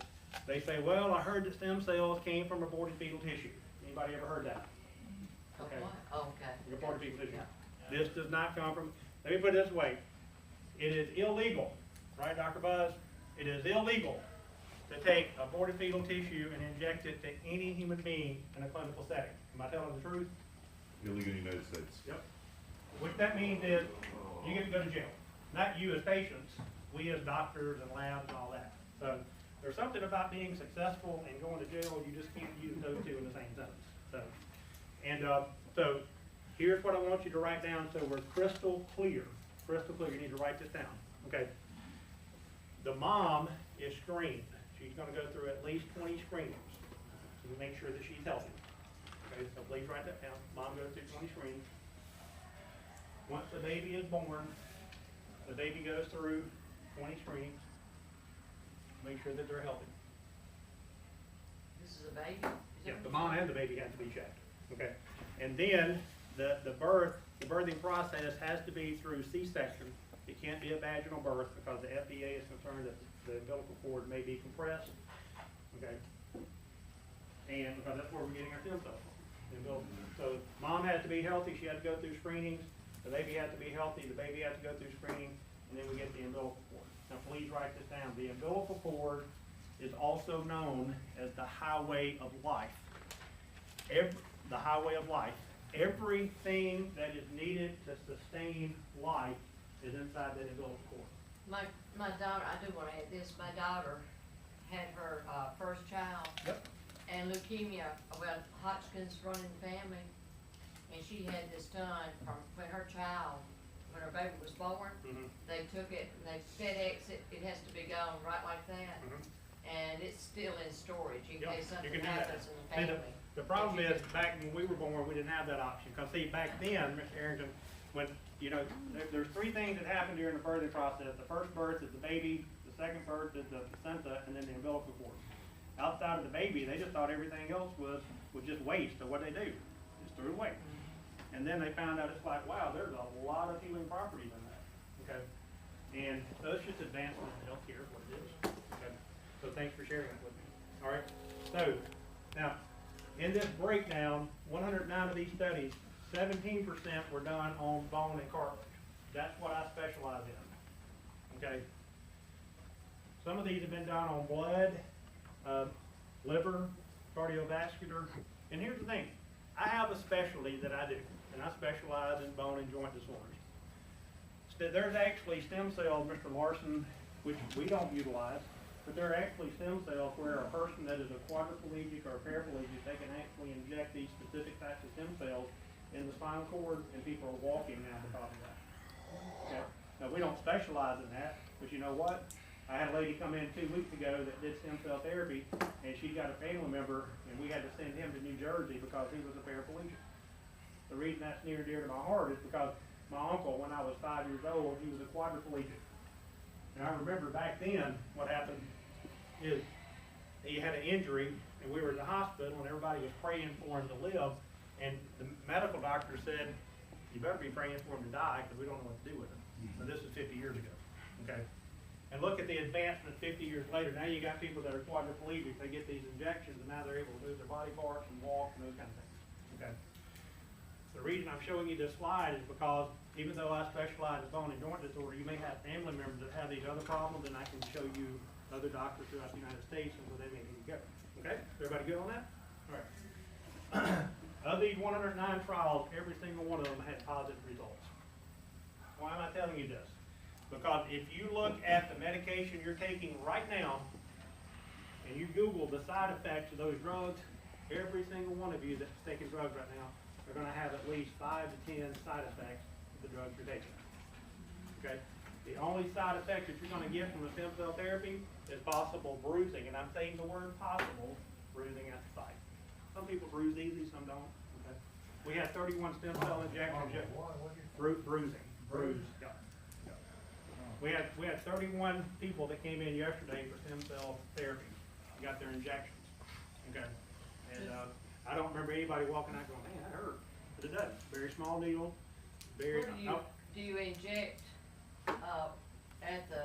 They say, well, I heard that stem cells came from aborted fetal tissue. Anybody ever heard that? Okay. Oh, okay. Aborted fetal tissue. This does not come from, let me put it this way. It is illegal, right, Dr. Buzz? It is illegal to take aborted fetal tissue and inject it to any human being in a clinical setting. Am I telling the truth? Illegal in the United States. Yep. What that means is you get to go to jail. Not you as patients, we as doctors and labs and all that. So there's something about being successful and going to jail, you just can't use those two in the same sentence. So here's what I want you to write down so we're crystal clear. Crystal clear, you need to write this down. Okay. The mom is screened. She's going to go through at least 20 screenings to make sure that she's healthy. Okay, so please write that down. Mom goes through 20 screenings. Once the baby is born, the baby goes through 20 screenings. Make sure that they're healthy. This is a baby? Yeah, the mom and the baby have to be checked. Okay, and then the birthing process has to be through C-section. It can't be a vaginal birth because the FDA is concerned that the umbilical cord may be compressed. Okay, and because that's where we're getting our stem cells from. So mom has to be healthy. She had to go through screenings. The baby had to be healthy. The baby had to go through screening, and then we get the umbilical cord. Now, please write this down. The umbilical cord is also known as the highway of life. The highway of life. Everything that is needed to sustain life is inside that umbilical cord. My daughter, I do want to add this, my daughter had her first child. Yep. And leukemia, well, Hodgkin's running the family, and she had this done from when her baby was born. They took it and they FedEx it, it has to be gone right like that. And it's still in storage in case something happens in the family. The problem is, back when we were born, we didn't have that option. Because see, back then, Mr. Arrington, when, you know, there's three things that happen during the birthing process. The first birth is the baby, the second birth is the placenta, and then the umbilical cord. Outside of the baby, they just thought everything else was just waste. So what they do? Just threw it away. And then they found out it's like, wow, there's a lot of healing properties in that. Okay? And so it's just advancement in healthcare, what it is. Okay? So thanks for sharing it with me. All right? So, now, in this breakdown, 109 of these studies, 17% were done on bone and cartilage. That's what I specialize in. Okay? Some of these have been done on blood, liver, cardiovascular. And here's the thing. I have a specialty that I do, and I specialize in bone and joint disorders. There's actually stem cells, Mr. Larson, which we don't utilize, but there are actually stem cells where a person that is a quadriplegic or a paraplegic, they can actually inject these specific types of stem cells in the spinal cord, and people are walking now because of that. Okay? Now, we don't specialize in that, but you know what? I had a lady come in 2 weeks ago that did stem cell therapy, and she got a family member, and we had to send him to New Jersey because he was a paraplegic. The reason that's near and dear to my heart is because my uncle, when I was 5 years old, he was a quadriplegic. And I remember back then, what happened is he had an injury, and we were in the hospital, and everybody was praying for him to live, and the medical doctor said, you better be praying for him to die, because we don't know what to do with him. So this is 50 years ago, okay? And look at the advancement 50 years later. Now you got people that are quadriplegic, they get these injections, and now they're able to move their body parts and walk and those kind of things, okay? The reason I'm showing you this slide is because even though I specialize in bone and joint disorder, you may have family members that have these other problems, and I can show you other doctors throughout the United States and where they may need to go. Okay? Everybody good on that? All right. Of these 109 trials, every single one of them had positive results. Why am I telling you this? Because if you look at the medication you're taking right now, and you Google the side effects of those drugs, every single one of you that's taking drugs right now are going to have at least 5 to 10 side effects of the drugs you're taking. Okay? The only side effect that you're going to get from the stem cell therapy is possible bruising, and I'm saying the word possible, bruising at the site. Some people bruise easy, some don't. Okay? We had 31 stem cell injections. Bruising. Bruise. Yeah. We had 31 people that came in yesterday for stem cell therapy. Got their injections. Okay, and, I don't remember anybody walking out going, man, that hurt, but it doesn't, very small needle, very, Where do you inject, at the,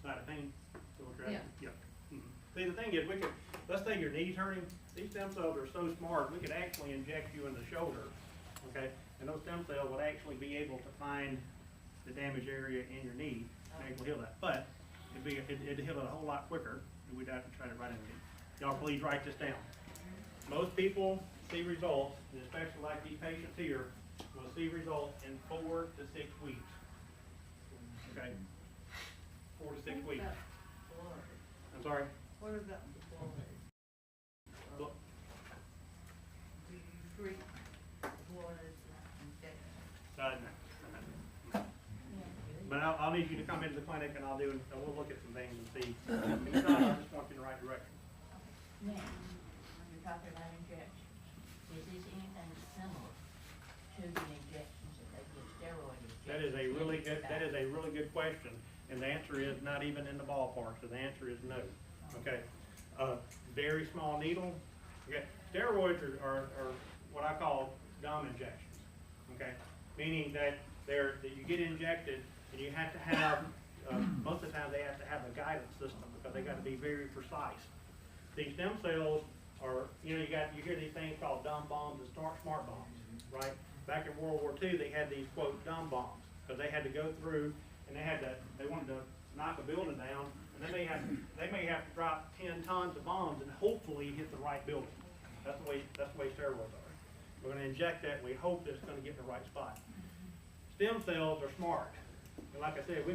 side of pain, so we're Yeah. Yeah. Mhm. See, the thing is, we could, let's say your knee's hurting, these stem cells are so smart, we could actually inject you in the shoulder, okay? And those stem cells would actually be able to find the damaged area in your knee and able to heal that. But it'd heal it a whole lot quicker, and we'd have to try to right in the knee. Y'all please write this down. Most people see results, and especially like these patients here, will see results in 4 to 6 weeks. Okay? 4 to 6 weeks. I'm sorry? what about the blood? Look, Do you treat blood infection? no. But I'll need you to come into the clinic and we'll look at some things and see. If not, I just want you in the right direction. Now, you're talking about injections. Is this anything similar to the injections that they give, steroid injections? That is a really good question, and the answer is not even in the ballpark, so the answer is no. Okay, very small needle. Okay, steroids are what I call dumb injections. Okay, meaning that you get injected and you have to have most of the time they have to have a guidance system because they got to be very precise. These stem cells are, you hear these things called dumb bombs and smart bombs, right? Back in World War II, they had these quote dumb bombs because they had to go through and they wanted to knock a building down, and then they may have to drop 10 tons of bombs and hopefully hit the right building. That's the way steroids are. We're going to inject that, and we hope that it's going to get in the right spot. Stem cells are smart, and like I said, we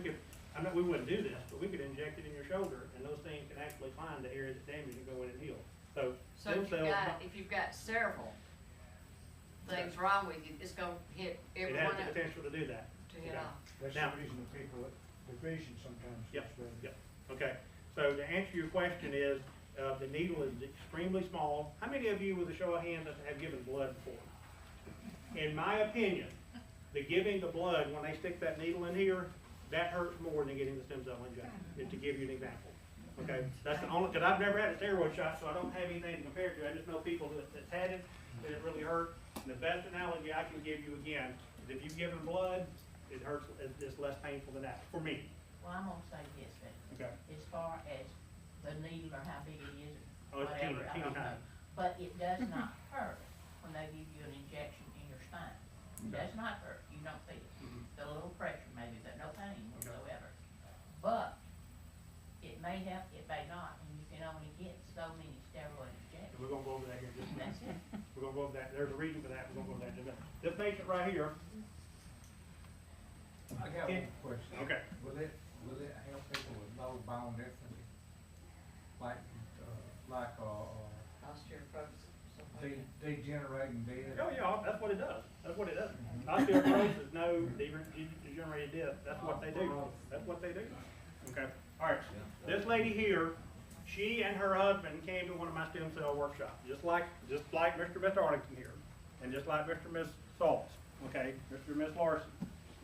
wouldn't do this, but we could inject it in your shoulder, and those things can actually find the area that's damaged and go in and heal. So stem cells. If you've got several things wrong with you, it's gonna hit every It has one the of them potential to do that. to hit off. That's Now- the reason that people with vision sometimes. Yep. Okay, so to answer your question is, the needle is extremely small. How many of you, with a show of hands, have given blood before? In my opinion, the giving the blood, when they stick that needle in here, that hurts more than getting the stem cell injection, to give you an example. Okay, that's the only, because I've never had a steroid shot, so I don't have anything to compare to. I just know people that's had it, and it really hurt. And the best analogy I can give you again is if you've given blood, it hurts, it's less painful than that, for me. Well, I'm gonna say this, then. Okay. As far as the needle or how big it is, Oh, it's whatever, I teeny don't know. tiny. But it does not hurt when they give you an injection in your spine. It does not hurt, you don't feel it. Mhm. The little pressure maybe, but no pain Okay. whatsoever. But it may help, it may not, and you can only get so many steroid And injections. we're gonna go over that here in just a minute. That's it. We're gonna go over that. There's a reason for that. We're gonna go over that in a minute. This patient right here. I got one question. Okay. Will it help people with low bone density? Like, Osteoporosis, something like that. degenerating disc? Oh, yeah, that's what it does. That's what it does. Osteoporosis, no, degenerated disc, that's what they do. That's what they do. Okay, all right. This lady here, she and her husband came to one of my stem cell workshops, just like Mr. and Miss Arlington here, and just like Mr. and Miss Saltz, okay, Mr. and Miss Larson,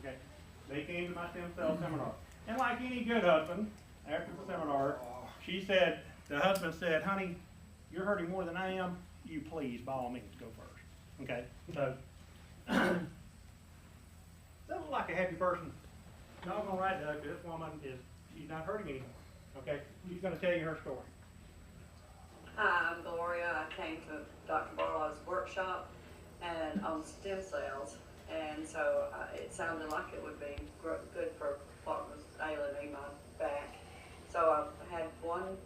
okay. They came to my stem cell seminar. And like any good husband, after the seminar, the husband said, honey, you're hurting more than I am, you please, by all means, go first. Okay, so, doesn't look like a happy person. Not gonna write that, because this woman she's not hurting anymore. Okay, she's gonna tell you her story. Hi, I'm Gloria. I came to Dr. Barlow's workshop and on stem cells, and so it sounded like it would be good for what was ailing me, my back. So I had one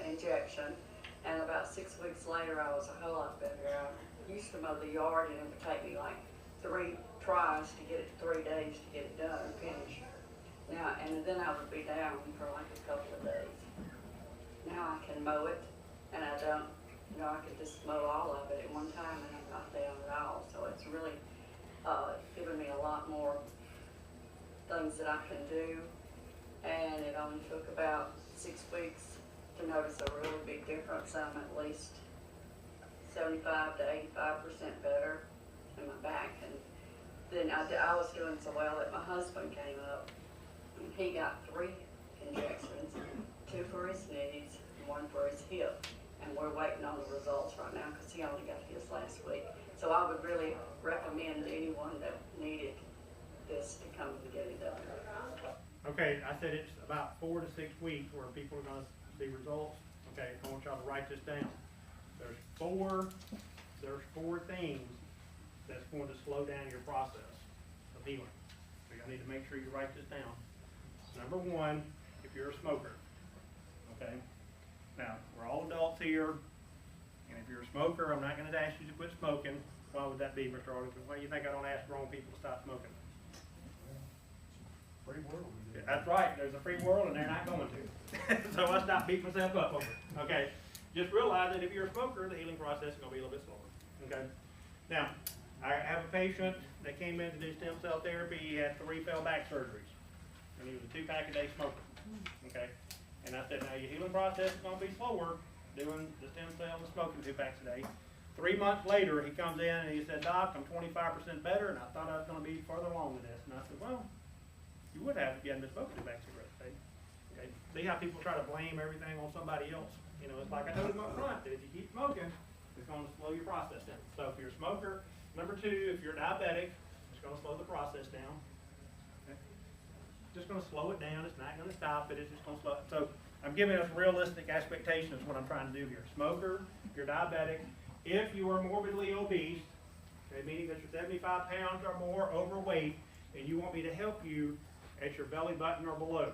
injection, and about 6 weeks later, I was a whole lot better. I used to mow the yard, and it would take me like 3 tries to get it, 3 days to get it done, finished. Now, and then I would be down for like a couple of days. Now I can mow it, and I don't, I could just mow all of it at one time, and I'm not down at all. So it's really given me a lot more things that I can do, and it only took about 6 weeks to notice a really big difference. I'm at least 75 to 85% better in my back, and then I was doing so well that my husband came up, and he got 3 injections, 2 for his knees, and 1 for his hip, and we're waiting on the results right now, because he only got his last week. So I would really recommend to anyone that needed this to come and get it done. Okay, I said it's about 4 to 6 weeks where people are gonna see results. Okay, I want y'all to write this down. There's four things that's going to slow down your process of healing. So y'all need to make sure you write this down. Number one, if you're a smoker, okay? Now, we're all adults here, and if you're a smoker, I'm not gonna ask you to quit smoking. Why would that be, Mr. Arlington? Why do you think I don't ask grown people to stop smoking? Free world. That's right, there's a free world and they're not going to. So I stop beating myself up over it, okay? Just realize that if you're a smoker, the healing process is gonna be a little bit slower, okay? Now, I have a patient that came in to do stem cell therapy. He had 3 failed back surgeries, and he was a 2-pack-a-day smoker, okay? And I said, now your healing process is gonna be slower doing the stem cell and smoking 2 packs a day. 3 months later, he comes in and he said, Doc, I'm 25% better, and I thought I was gonna be further along with this. And I said, well, you would have if you hadn't been smoking 2 packs a day. Okay? See how people try to blame everything on somebody else? You know, it's like I told him up front, that if you keep smoking, it's gonna slow your process down. So if you're a smoker, number 2, if you're diabetic, it's gonna slow the process down. Okay? Just gonna slow it down, it's not gonna stop it, it's just gonna slow it. So I'm giving us realistic expectations of what I'm trying to do here. Smoker, if you're diabetic, if you are morbidly obese, okay, meaning that you're 75 pounds or more overweight, and you want me to help you at your belly button or below,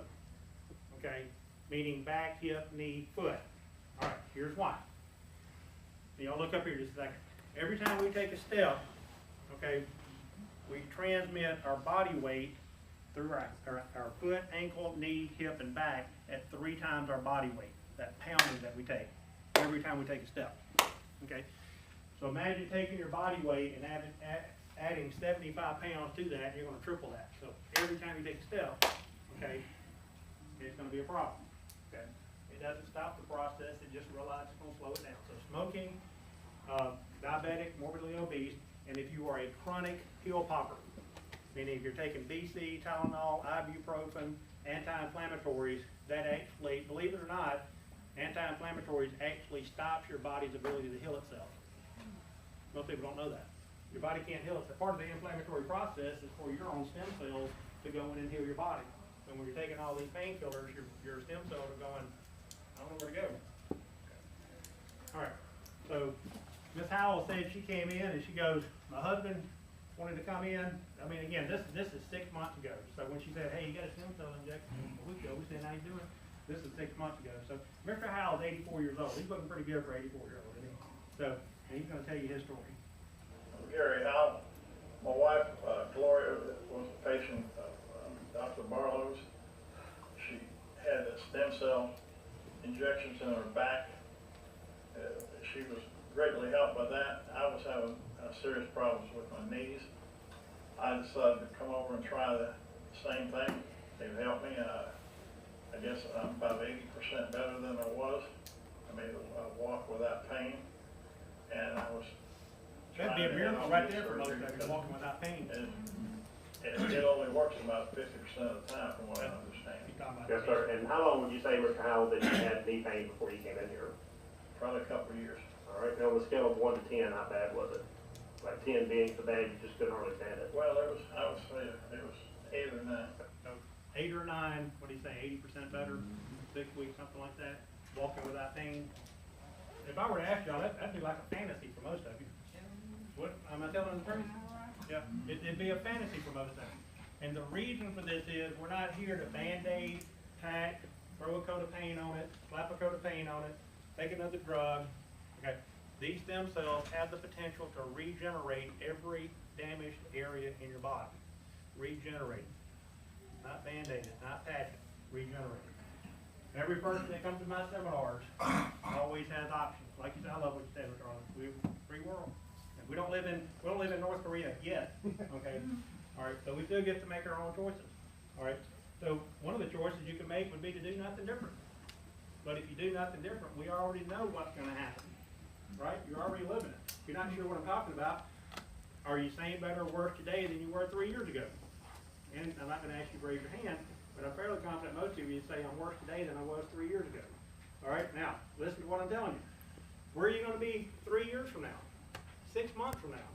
okay, meaning back, hip, knee, foot. All right, here's why. Y'all look up here just a second. Every time we take a step, okay, we transmit our body weight through our foot, ankle, knee, hip, and back at 3 times our body weight, that pounding that we take every time we take a step, okay? So imagine taking your body weight and adding 75 pounds to that, you're gonna triple that. So every time you take a step, okay, it's gonna be a problem, okay? It doesn't stop the process, it just realizes it's gonna slow it down. So smoking, diabetic, morbidly obese, and if you are a chronic pill popper, meaning if you're taking BC, Tylenol, ibuprofen, anti-inflammatories, that actually, believe it or not, anti-inflammatories actually stops your body's ability to heal itself. Most people don't know that. Your body can't heal itself. Part of the inflammatory process is for your own stem cells to go in and heal your body. And when you're taking all these painkillers, your stem cells are going, I don't know where to go. All right, so Miss Howell said she came in and she goes, my husband wanted to come in. I mean, again, this is 6 months ago. So when she said, hey, you got a stem cell injection a week ago, we said, how you doing? This is 6 months ago. So Mr. Howell is 84 years old. He's looking pretty good for 84-year-old, isn't he? So, and he's gonna tell you his story. Gary Howell. My wife, Gloria, was a patient of Dr. Barlow's. She had stem cell injections in her back. She was greatly helped by that. I was having serious problems with my knees. I decided to come over and try the same thing. They've helped me. I guess I'm about 80% better than I was. I made a walk without pain, and I was That'd be a miracle right there for most of you, walking without pain. It only works about 50% of the time, from what I understand. Yes, sir. And how long would you say, Mr. Howell, that you had knee pain before you came in here? Probably a couple of years. All right. Now, on a scale of 1 to 10, how bad was it? Like 10 being so bad you just couldn't hardly stand it. Well, I would say it was 8 or 9. 8 or 9. What do you say? 80% better, 6 weeks, something like that. Walking without pain. If I were to ask y'all, that'd be like a fantasy for most of you. What, am I telling the truth? Yeah, it'd be a fantasy for most of you. And the reason for this is we're not here to band-aid, tack, throw a coat of paint on it, slap a coat of paint on it, take another drug. Okay, these stem cells have the potential to regenerate every damaged area in your body. Regenerate. Not band-aid it, not patch it, regenerate. Every person that comes to my seminars always has options. Like you said, I love what you said, Mr. Arlen. We're free world. We don't live in North Korea yet, okay? All right, so we still get to make our own choices, all right? So one of the choices you can make would be to do nothing different. But if you do nothing different, we already know what's gonna happen, right? You're already living it. If you're not sure what I'm talking about, are you saying better or worse today than you were 3 years ago? And I'm not gonna ask you to raise your hand, but I'm fairly confident most of you say I'm worse today than I was 3 years ago. All right, now, listen to what I'm telling you. Where are you gonna be 3 years from now? 6 months from now?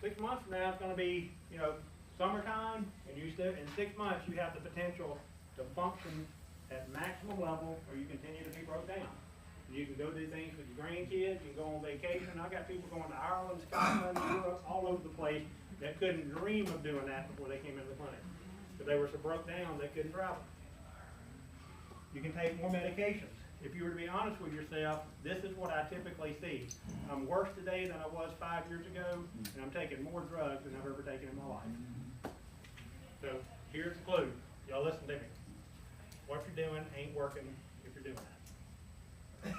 6 months from now, it's gonna be, you know, summertime, and you still, in 6 months, you have the potential to function at maximum level, or you continue to be broke down. You can go do things with your grandkids, you can go on vacation. I got people going to Ireland, Scotland, Europe, all over the place that couldn't dream of doing that before they came into the clinic. Because they were so broke down, they couldn't travel. You can take more medications. If you were to be honest with yourself, this is what I typically see. I'm worse today than I was 5 years ago, and I'm taking more drugs than I've ever taken in my life. So here's the clue. Y'all listen to me. What you're doing ain't working if you're doing that.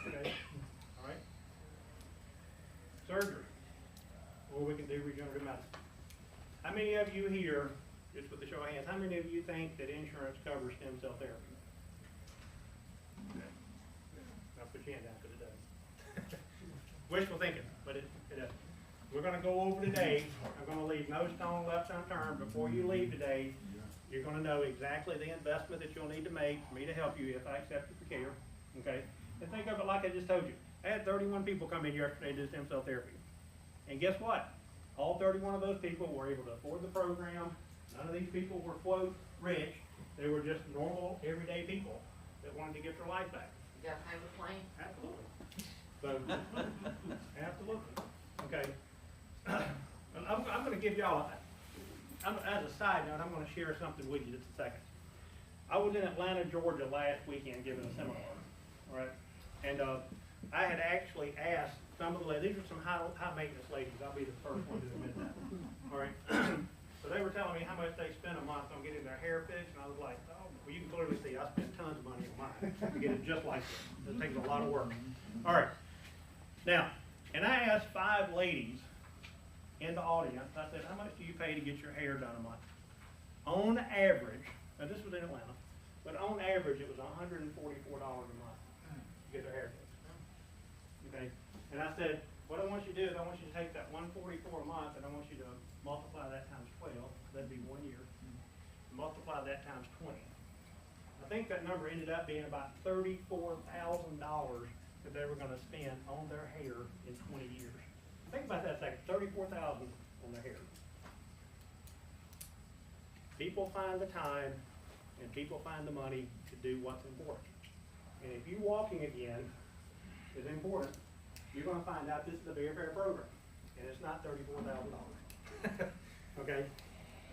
Okay, all right. Surgery, or we can do regenerative medicine. How many of you here, just with a show of hands, how many of you think that insurance covers stem cell therapy? Okay. I'll put your hand down because it doesn't. Wishful thinking, but it doesn't. We're going to go over today. I'm going to leave no stone left unturned. Before you leave today, you're going to know exactly the investment that you'll need to make for me to help you if I accept you for care. Okay. And think of it like I just told you. I had 31 people come in yesterday to do stem cell therapy. And guess what? All 31 of those people were able to afford the program. None of these people were, quote, rich. They were just normal, everyday people that wanted to get their life back. You got a payment plan? Absolutely. So, absolutely. Okay. I'm going to give y'all, as a side note, I'm going to share something with you just a second. I was in Atlanta, Georgia last weekend giving a seminar. All right. And I had actually asked some of the ladies, these are some high maintenance ladies, I'll be the first one to admit that. All right. So they were telling me how much they spend a month on getting their hair fixed, and I was like, oh, well, you can clearly see I spend tons of money on mine to get it just like this. It takes a lot of work. All right. Now, and I asked 5 ladies in the audience, I said, how much do you pay to get your hair done a month? On average, now this was in Atlanta, but on average it was $144 a month to get their hair fixed. Okay? And I said, what I want you to do is I want you to take that $144 a month and I want you to multiply that times 12, that'd be 1 year. Multiply that times 20. I think that number ended up being about $34,000 that they were going to spend on their hair in 20 years. Think about that a second, $34,000 on their hair. People find the time and people find the money to do what's important. And if you walking again is important, you're going to find out this is a very fair program, and it's not $34,000. Okay?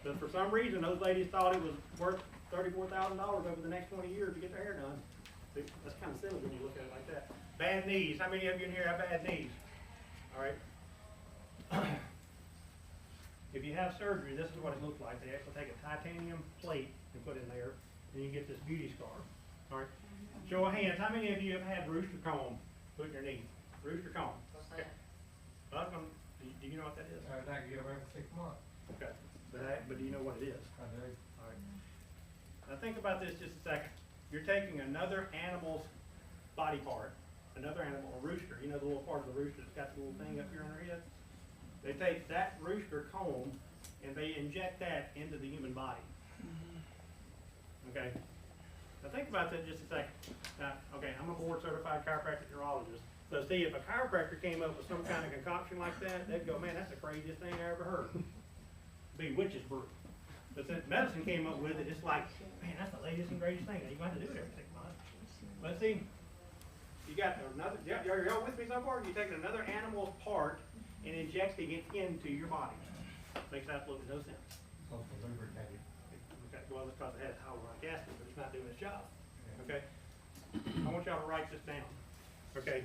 But for some reason, those ladies thought it was worth $34,000 over the next 20 years to get their hair done. That's kind of silly when you look at it like that. Bad knees. How many of you in here have bad knees? All right. If you have surgery, this is what it looks like. They actually take a titanium plate and put in there, and you get this beauty scar. All right. Show of hands. How many of you have had rooster comb put in your knee? Rooster comb. What's that? Well, do you know what that is? I get them every 6 months. Okay. But do you know what it is? I do. All right. Now think about this just a second. You're taking another animal's body part, another animal, a rooster. You know the little part of the rooster that's got the little thing up here on their head? They take that rooster comb and they inject that into the human body. Okay? Now think about that just a second. Now, okay, I'm a board certified chiropractic neurologist. So see, if a chiropractor came up with some kind of concoction like that, they'd go, man, that's the craziest thing I ever heard. Be witch's brew. But since medicine came up with it, it's like, man, that's the latest and greatest thing. You're going to have to do it every 6 months. But see, you got another, y'all with me so far? You're taking another animal's part and injecting it into your body. Makes absolutely no sense. Supposed to lubricate it. Okay, well, it's because it has hyaluronic acid, but it's not doing its job. Okay? I want y'all to write this down. Okay?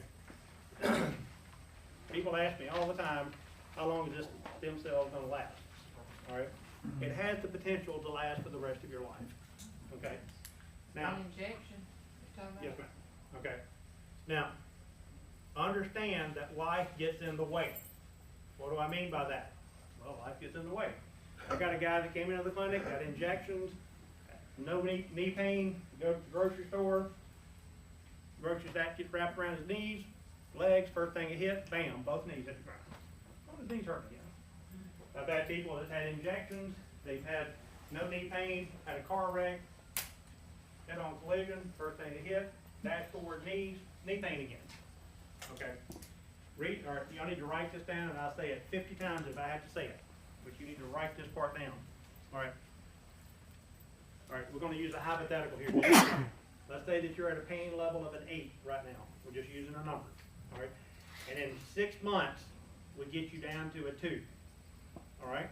People ask me all the time, how long is this stem cell going to last? All right? It has the potential to last for the rest of your life. Okay? Now, An injection, you're talking about? yes, ma'am. Okay. Now, understand that life gets in the way. What do I mean by that? Well, life gets in the way. I got a guy that came into the clinic, got injections, no knee pain, go to the grocery store, groceries that get wrapped around his knees, legs, first thing it hit, bam, both knees hit the ground. Well, his knees hurt again. I've had people that had injections, they've had no knee pain, had a car wreck, head on collision, first thing to hit, dashboard, knees, knee pain again. Okay. or y'all need to write this down, and I'll say it 50 times if I have to say it, but you need to write this part down. All right. All right, we're going to use a hypothetical here. Let's say that you're at a pain level of an 8 right now. We're just using a number. All right. And in 6 months, we get you down to a 2. All right.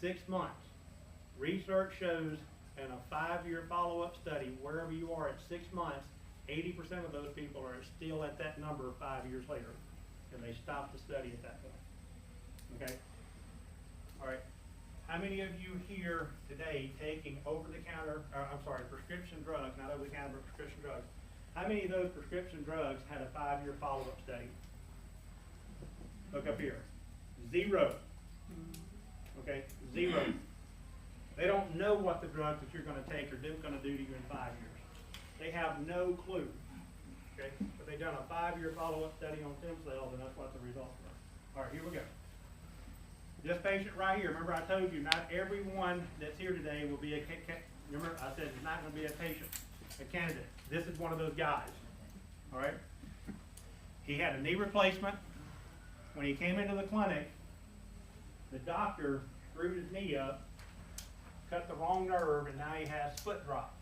6 months. Research shows in a 5-year follow-up study, wherever you are at 6 months, 80% of those people are still at that number 5 years later, and they stop the study at that point. Okay? All right. How many of you here today taking prescription drugs, not over-the-counter, but prescription drugs? How many of those prescription drugs had a 5-year follow-up study? Look up here. 0. Okay? 0. They don't know what the drugs that you're going to take are going to do to you in 5 years. They have no clue. Okay? But they've done a 5-year follow-up study on stem cells, and that's what the results were. All right, here we go. This patient right here, remember I told you not everyone that's here today will be remember I said it's not going to be a patient, a candidate. This is one of those guys. All right? He had a knee replacement. When he came into the clinic, the doctor screwed his knee up, cut the wrong nerve, and now he has foot drop.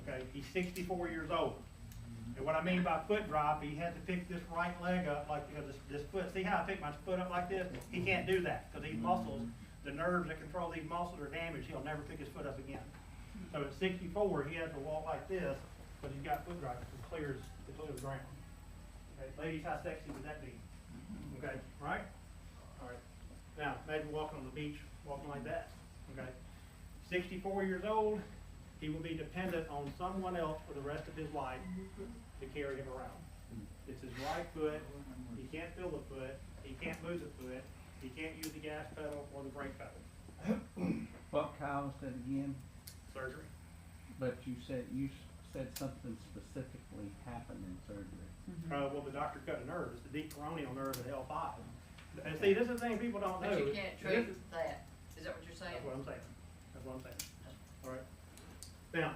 Okay, he's 64 years old. And what I mean by foot drop, he had to pick this right leg up like this foot. See how I pick my foot up like this? He can't do that because these muscles, the nerves that control these muscles are damaged. He'll never pick his foot up again. So at 64, he has to walk like this, but he's got foot drop to clear the ground. Okay, ladies, how sexy would that be? Okay, right? All right. Now, imagine walking on the beach, walking like that. Okay. 64 years old, he will be dependent on someone else for the rest of his life to carry him around. It's his right foot. He can't feel the foot. He can't move the foot. He can't use the gas pedal or the brake pedal. What caused it again? Surgery. But you said something specifically happened in surgery. Well, the doctor cut a nerve. It's the deep coronial nerve at L5. And see, this is the thing people don't know. But you can't treat that. Is that what you're saying? That's what I'm saying. That's what I'm saying. All right. Now,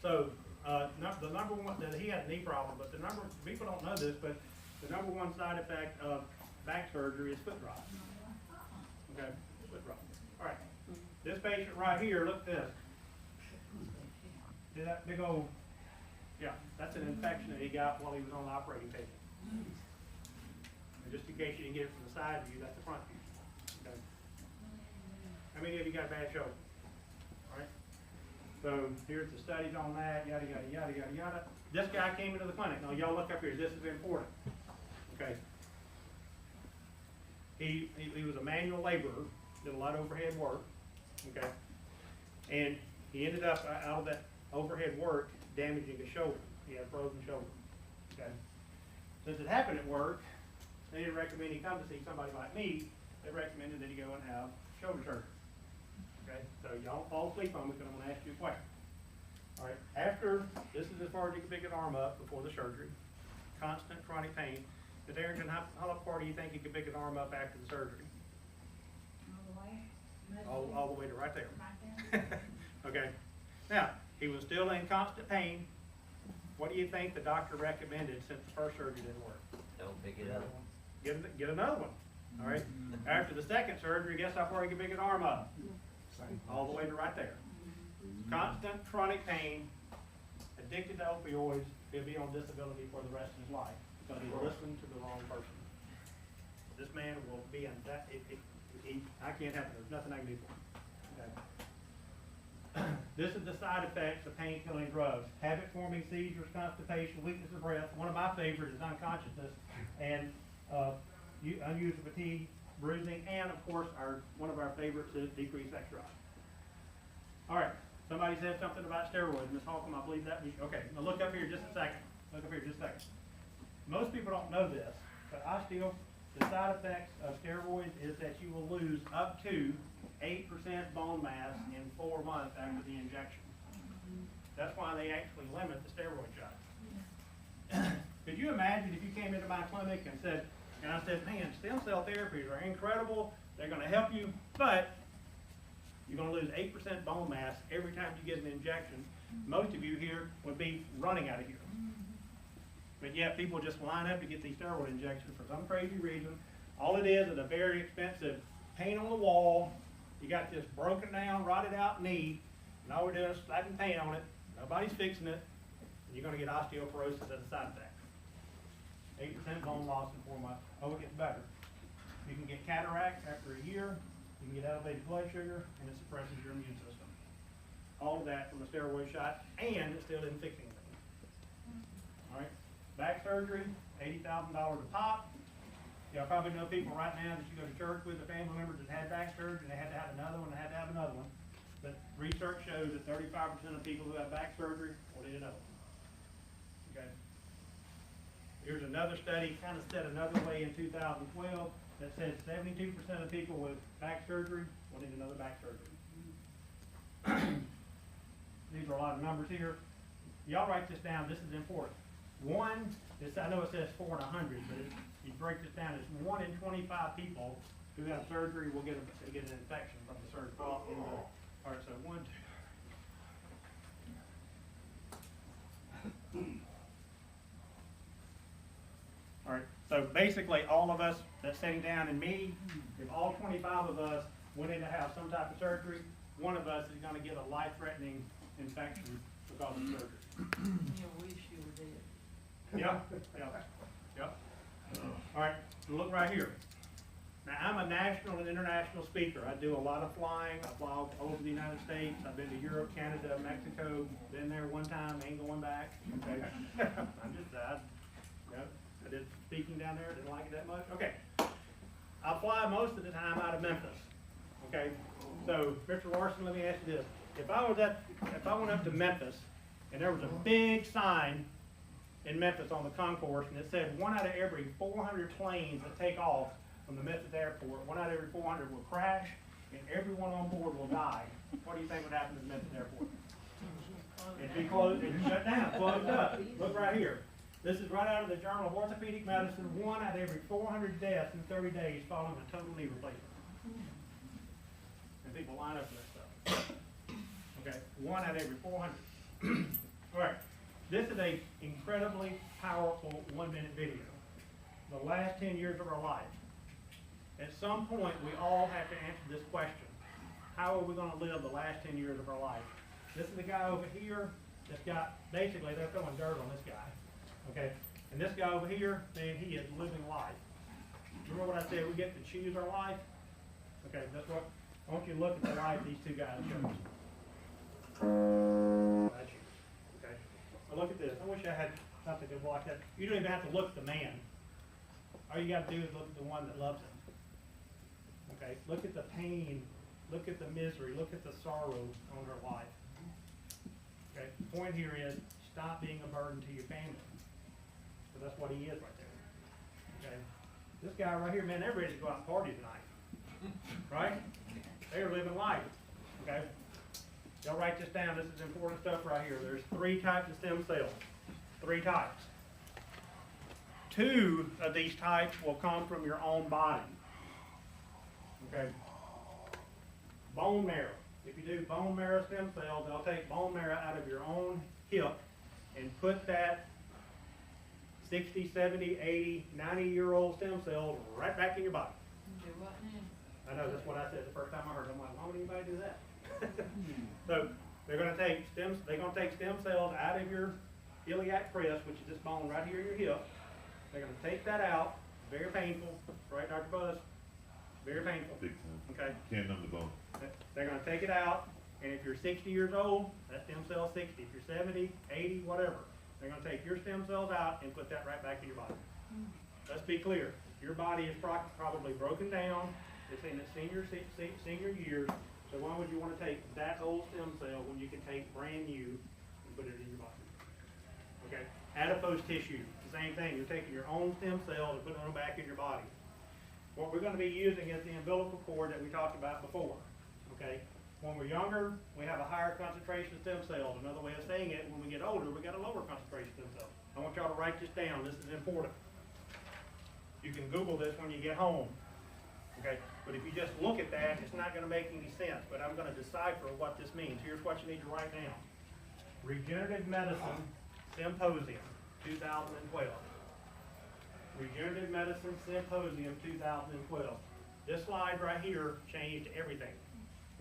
so the number one, he had a knee problem, but people don't know this, but the number one side effect of back surgery is foot drop. Okay, foot drop. All right. This patient right here, look at this. See that big old, yeah, that's an infection that he got while he was on the operating table. And just in case you didn't get it from the side view, that's the front view. Okay. How many of you got a bad shoulder? All right. So here's the studies on that, yada, yada, yada, yada, yada. This guy came into the clinic. Now y'all look up here, this is important. Okay. He was a manual laborer, did a lot of overhead work. Okay. And he ended up out of that overhead work damaging his shoulder. He had a frozen shoulder. Okay. Since it happened at work, they didn't recommend he come to see somebody like me. They recommended that he go and have shoulder surgery. Okay, so y'all don't fall asleep on me because I'm going to ask you a question. All right, after, this is as far as you can pick an arm up before the surgery, constant chronic pain. But Darrington, how far do you think you can pick an arm up after the surgery? All the way to right there. Okay, now, he was still in constant pain. What do you think the doctor recommended since the first surgery didn't work? Don't pick it up. Get another one. All right, after the second surgery, guess how far you can pick an arm up? All the way to right there. Constant chronic pain, addicted to opioids, he'll be on disability for the rest of his life because he's listening to the wrong person. This man will be in that, I can't help it, there's nothing I can do for him. Okay. This is the side effects of pain-killing drugs. Habit-forming seizures, constipation, weakness of breath. One of my favorites is unconsciousness, and unused fatigue, bruising, and of course one of our favorites is decreased sex drive. All right, somebody said something about steroids. Ms. Holcomb, I believe that was, okay, now look up here just a second. Look up here just a second. Most people don't know this, but the side effects of steroids is that you will lose up to 8% bone mass in 4 months after the injection. That's why they actually limit the steroid shot. Could you imagine if you came into my clinic and I said, man, stem cell therapies are incredible, they're going to help you, but you're going to lose 8% bone mass every time you get an injection. Most of you here would be running out of here. I mean, but yet people just line up to get these steroid injections for some crazy reason. All it is a very expensive paint on the wall. You got this broken down, rotted out knee, and all we're doing is slapping paint on it. Nobody's fixing it, and you're gonna get osteoporosis as a side effect. 8% bone loss in 4 months. Oh, it gets better. You can get cataracts after a year. You can get elevated blood sugar, and it suppresses your immune system. All of that from a steroid shot, and it still isn't fixing things. All right, back surgery, $80,000 a pop. Y'all probably know people right now that you go to church with, a family member that had back surgery, and they had to have another one, and had to have another one. But research shows that 35% of people who have back surgery will need another one. Okay. Here's another study, kind of said another way in 2012, that said 72% of people with back surgery will need another back surgery. These are a lot of numbers here. Y'all write this down, this is important. I know it says 4 in 100, but you break this down, it's 1 in 25 people who have surgery will get an infection from the surgery. All right, so 1, 2. All right, so basically all of us that's sitting down, and me, if all 25 of us went in to have some type of surgery, one of us is going to get a life-threatening infection because of surgery. You wish you were dead. Yeah. All right, look right here. Now, I'm a national and international speaker. I do a lot of flying. I fly all over the United States. I've been to Europe, Canada, Mexico. Been there one time, ain't going back. Okay. I did speaking down there, didn't like it that much. Okay. I fly most of the time out of Memphis. Okay. So, Mr. Larson, let me ask you this. If I went up to Memphis and there was a big sign in Memphis on the concourse and it said 1 out of every 400 planes that take off from the Memphis airport, 1 out of every 400 will crash and everyone on board will die, what do you think would happen to the Memphis airport? It'd be closed, it'd shut down, closed up. Look right here. This is right out of the Journal of Orthopedic Medicine. 1 out of every 400 deaths in 30 days following a total knee replacement. And people line up for that stuff. Okay, 1 out of every 400. All right, this is an incredibly powerful 1-minute video. The last 10 years of our life. At some point, we all have to answer this question. How are we going to live the last 10 years of our life? This is the guy over here that's got, basically, they're throwing dirt on this guy. Okay, and this guy over here, man, he is living life. Remember what I said, we get to choose our life? Okay, that's what, I want you to look at the life these two guys chose. Okay, so look at this. I wish I had something to watch that. You don't even have to look at the man. All you got to do is look at the one that loves him. Okay, look at the pain, look at the misery, look at the sorrow on her life. Okay, the point here is stop being a burden to your family. So that's what he is right there. Okay, this guy right here, man, they're ready to go out and party tonight. Right? They are living life. Okay? Y'all write this down. This is important stuff right here. There's 3 types of stem cells. 3 types. 2 of these types will come from your own body. Okay? Bone marrow. If you do bone marrow stem cells, they'll take bone marrow out of your own hip and put that 60, 70, 80, 90-year-old stem cells right back in your body. Do what now? I know, that's what I said the first time I heard it. I'm like, why would anybody do that? So they're going to take stem cells out of your iliac crest, which is this bone right here in your hip. They're going to take that out. Very painful, right, Dr. Buzz? Very painful. Big time. Okay. Can't numb the bone. They're going to take it out, and if you're 60 years old, that stem cell 60. If you're 70, 80, whatever, they're going to take your stem cells out and put that right back in your body. Let's be clear. Your body is probably broken down. It's in its senior years. So why would you want to take that old stem cell when you can take brand new and put it in your body? Okay. Adipose tissue, the same thing. You're taking your own stem cells and putting them back in your body. What we're going to be using is the umbilical cord that we talked about before. Okay. When we're younger, we have a higher concentration of stem cells. Another way of saying it, when we get older, we got a lower concentration of stem cells. I want y'all to write this down. This is important. You can Google this when you get home. Okay, but if you just look at that, it's not going to make any sense, but I'm going to decipher what this means. Here's what you need to write down. Regenerative Medicine Symposium. 2012. Regenerative Medicine Symposium 2012. This slide right here changed everything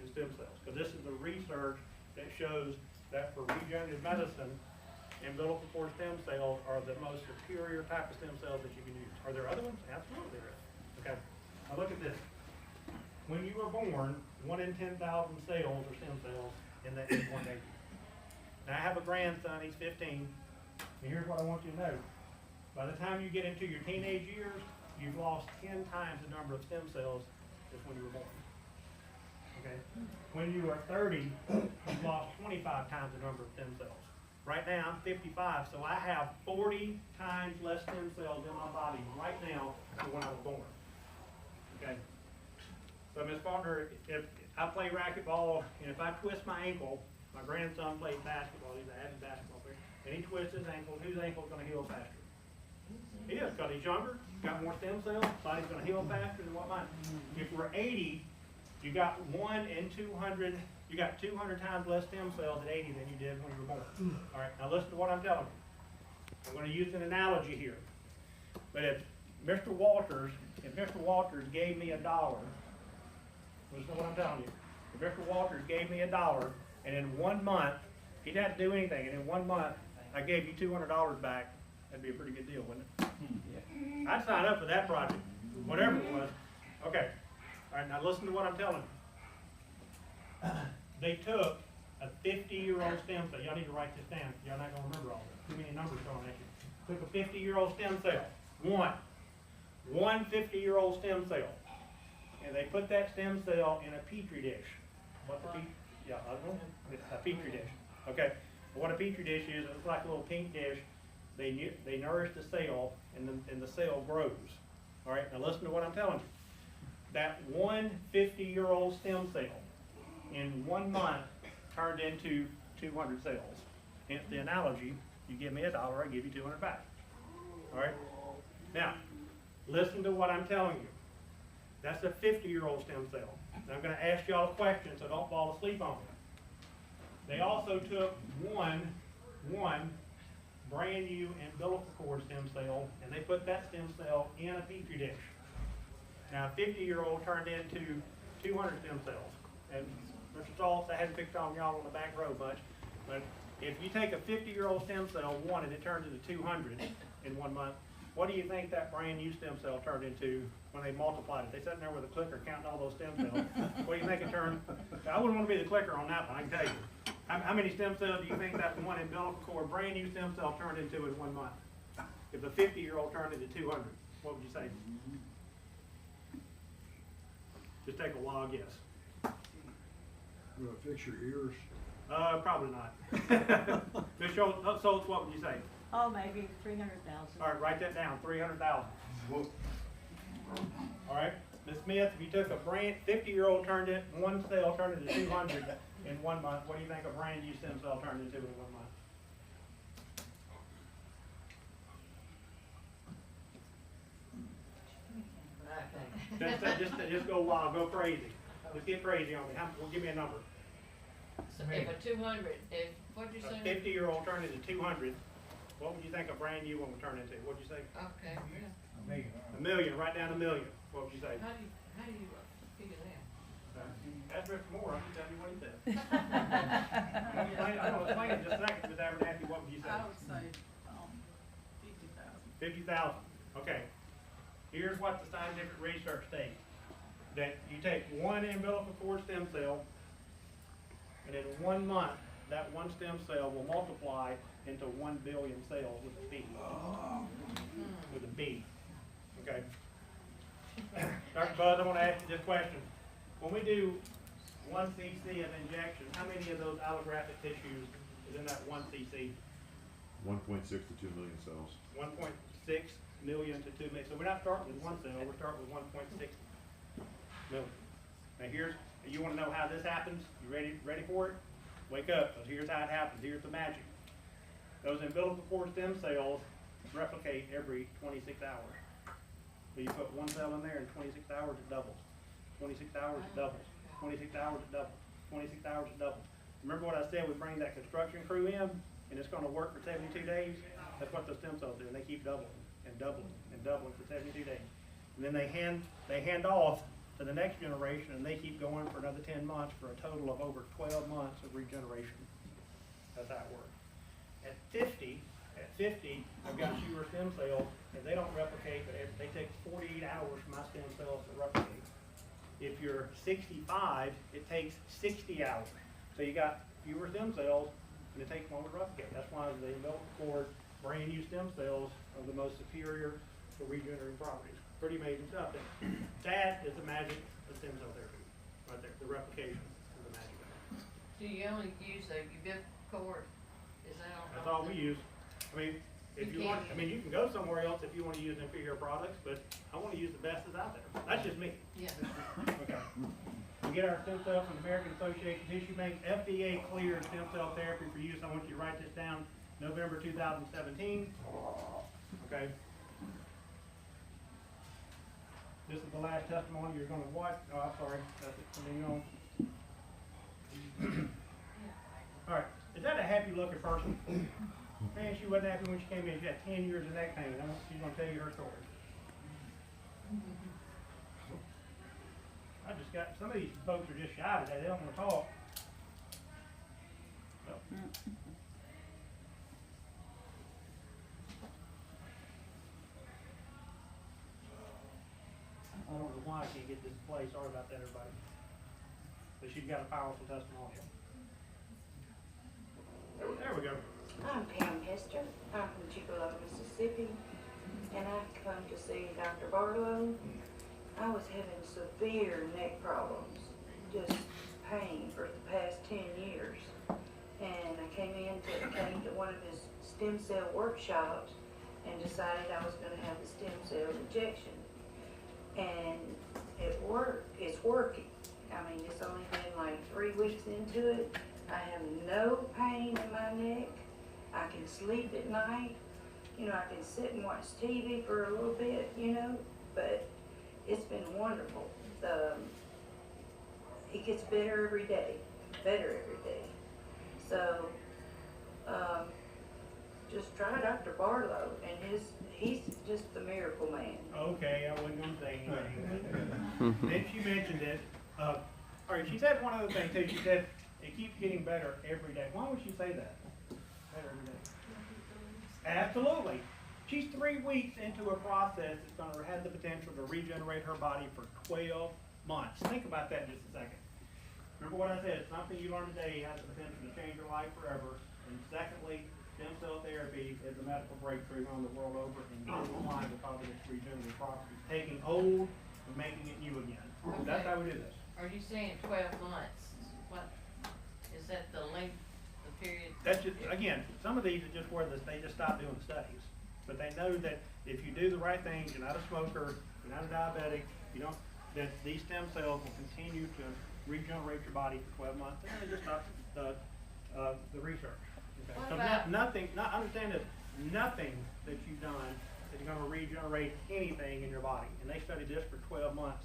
in stem cells, because this is the research that shows that for regenerative medicine, umbilical cord stem cells are the most superior type of stem cells that you can use. Are there other ones? Absolutely there is. Okay, now look at this. When you were born, 1 in 10,000 cells are stem cells in that newborn baby. Now I have a grandson, he's 15, and here's what I want you to know. By the time you get into your teenage years, you've lost 10 times the number of stem cells as when you were born. Okay? When you are 30, you've lost 25 times the number of stem cells. Right now, I'm 55, so I have 40 times less stem cells in my body right now than when I was born. Okay? So, Ms. Faulkner, if I play racquetball, and if I twist my ankle, my grandson plays basketball, he's an avid basketball player, and he twists his ankle, whose ankle is going to heal faster? He is, because he's younger, got more stem cells, body's going to heal faster than what mine. If we're 80, you got 1 in 200, you got 200 times less stem cells at 80 than you did when you were born. All right, now listen to what I'm telling you. I'm going to use an analogy here. But if Mr. Walters gave me $1, listen to what I'm telling you. If Mr. Walters gave me $1, and in 1 month, he didn't have to do anything, and in 1 month, I gave you $200 back, that'd be a pretty good deal, wouldn't it? Yeah. I'd sign up for that project, whatever it was. Okay. All right, now listen to what I'm telling you. They took a 50-year-old stem cell. Y'all need to write this down. Y'all not going to remember all this. Too many numbers going at you. Took a 50-year-old stem cell. One 50-year-old stem cell. And they put that stem cell in a petri dish. What's a petri? Yeah, it's a petri dish. Okay. What a petri dish is, it's like a little pink dish. They nourish the cell, and the cell grows. All right. Now listen to what I'm telling you. That one 50-year-old stem cell in 1 month turned into 200 cells. Hence the analogy, you give me $1, I give you 200 back. All right? Now, listen to what I'm telling you. That's a 50-year-old stem cell. Now, I'm going to ask y'all a question, so don't fall asleep on me. They also took one brand new umbilical cord stem cell, and they put that stem cell in a petri dish. Now, a 50-year-old turned into 200 stem cells. And Mr. Saltz, I hadn't picked on y'all on the back row much, but if you take a 50-year-old stem cell, and it turns into 200 in 1 month, what do you think that brand new stem cell turned into when they multiplied it? They sat there with a clicker counting all those stem cells. What do you think it turned? I wouldn't want to be the clicker on that one, I can tell you. How many stem cells do you think that one umbilical cord brand new stem cell turned into in 1 month? If the 50-year-old turned into 200, what would you say? Just take a wild guess. Will it fix your ears? Probably not. Ms. Schultz, what would you say? Oh, maybe 300,000. All right, write that down, 300,000. All right, Ms. Smith, if you took a brand 50-year-old one cell turned into 200 in 1 month, what do you think a brand new stem cell turned into in 1 month? Just go wild, go crazy. Just get crazy on me. Well, give me a number. If a 200, what'd you say? A 50-year-old turned into 200, what would you think a brand new one would turn into? What'd you say? Okay, yeah. A million, write down a million. What would you say? How do you figure that? Ask Mr. Moore, I can tell you what he said. I'm going to explain it in just a second, Ms. Abernathy, what would you say? I would say, 50,000. 50,000, okay. Here's what the scientific research states. That you take one umbilical cord stem cell, and in 1 month, that one stem cell will multiply into 1 billion cells with a B. With a B. Okay. Dr. Buzz, I want to ask you this question. When we do 1 cc of injection, how many of those allographic tissues is in that 1 cc? 1.6 to 2 million cells. 1.6 million to 2 million. So we're not starting with 1 cell, we're starting with 1.6 million. Now you want to know how this happens? You ready for it? Wake up, because here's how it happens. Here's the magic. Those umbilical cord stem cells replicate every 26 hours. So you put 1 cell in there, in 26 hours it doubles. 26 hours it doubles. 26 hours it doubles. 26 hours it doubles. Remember what I said? We bring that construction crew in, and it's going to work for 72 days. That's what the stem cells do, and they keep doubling and doubling and doubling for 72 days. And then they hand off to the next generation, and they keep going for another 10 months for a total of over 12 months of regeneration. That's how it works. At 50, I've got fewer stem cells, and they don't replicate, but they take 48 hours for my stem cells to replicate. If you're 65, it takes 60 hours. So you got fewer stem cells, and it takes longer to replicate. That's why the umbilical cord brand new stem cells are the most superior for regenerative properties. Pretty amazing stuff. That is the magic of stem cell therapy, right there. The replication is the magic of it. Do you only use a umbilical cord? Is that all? That's all we use. I mean, if you want, I mean, you can go somewhere else if you want to use inferior products, but I want to use the best that's out there. That's just me. Yeah. Okay. We get our stem cell from the American Association Tissue Bank, FDA cleared stem cell therapy for use. I want you to write this down, November 2017. Okay. This is the last testimony you're going to watch. Oh, I'm sorry. That's it. Continue on. All right. Is that a happy-looking person? Man, she wasn't happy when she came in. She had 10 years of neck pain. She's going to tell you her story. I just got, some of these folks are just shy today. They don't want to talk. So. I don't know why I can't get this play. Sorry about that, everybody. But she's got a powerful testimonial. There we go. I'm Pam Hester. I'm from Chiropractic, Mississippi, and I come to see Dr. Barlow. I was having severe neck problems, just pain for the past 10 years. And I came to one of his stem cell workshops and decided I was going to have the stem cell injection. And it worked. It's working. I mean, it's only been like 3 weeks into it. I have no pain in my neck. I can sleep at night. You know, I can sit and watch TV for a little bit, you know, but it's been wonderful. It gets better every day, So, just try Dr. Barlow, and he's just the miracle man. Okay, I wasn't going to say anything. Then she mentioned it. All right, she said one other thing too. She said it keeps getting better every day. Why would she say that? Better every day. Absolutely. She's 3 weeks into a process that's going to have the potential to regenerate her body for 12 months. Think about that in just a second. Remember what I said, something you learn today has the potential to change your life forever. And secondly, stem cell therapy is a medical breakthrough around the world over and getting alive because of its regenerative properties. Taking old and making it new again. Okay. That's how we do this. Are you saying 12 months? What, is that the length, the period? That's just, again, some of these are just where they just stop doing studies. But they know that if you do the right things, you're not a smoker, you're not a diabetic, you don't, that these stem cells will continue to regenerate your body for 12 months. And they just stop the research. Okay? So understand that nothing that you've done is going to regenerate anything in your body. And they studied this for 12 months.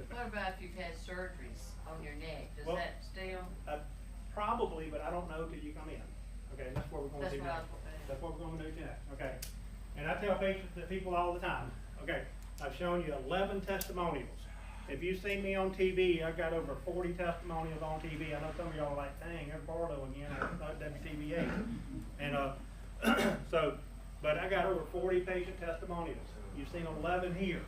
What about if you've had surgeries on your neck? Does that still? Probably, but I don't know till you come in. Okay, and that's what we're going to do next. That's what we're going to do next. Okay. And I tell people all the time, okay, I've shown you 11 testimonials. If you've seen me on TV, I've got over 40 testimonials on TV. I know some of y'all are like, dang, there's Barlow again, WTVA. And but I got over 40 patient testimonials. You've seen 11 here,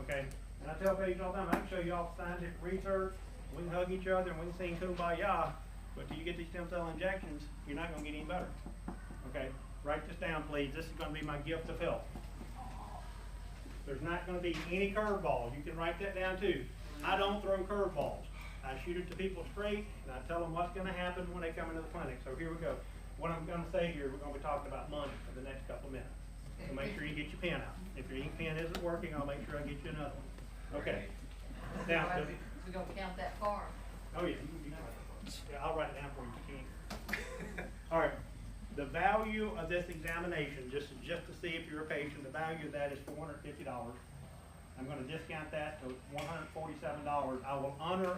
okay? And I tell patients all the time, I can show you all scientific research, we can hug each other, and we can sing kumbaya, but till you get these stem cell injections, you're not going to get any better, okay? Write this down, please. This is going to be my gift of health. There's not going to be any curveballs. You can write that down too. I don't throw curveballs. I shoot it to people straight, and I tell them what's going to happen when they come into the clinic. So here we go. What I'm going to say here, we're going to be talking about money for the next couple of minutes. So make sure you get your pen out. If your ink pen isn't working, I'll make sure I get you another one. Okay. Now, we're going to count that far. Oh yeah, I'll write it down for you if you can. All right. The value of this examination, just to see if you're a patient, the value of that is $450. I'm going to discount that to $147. I will honor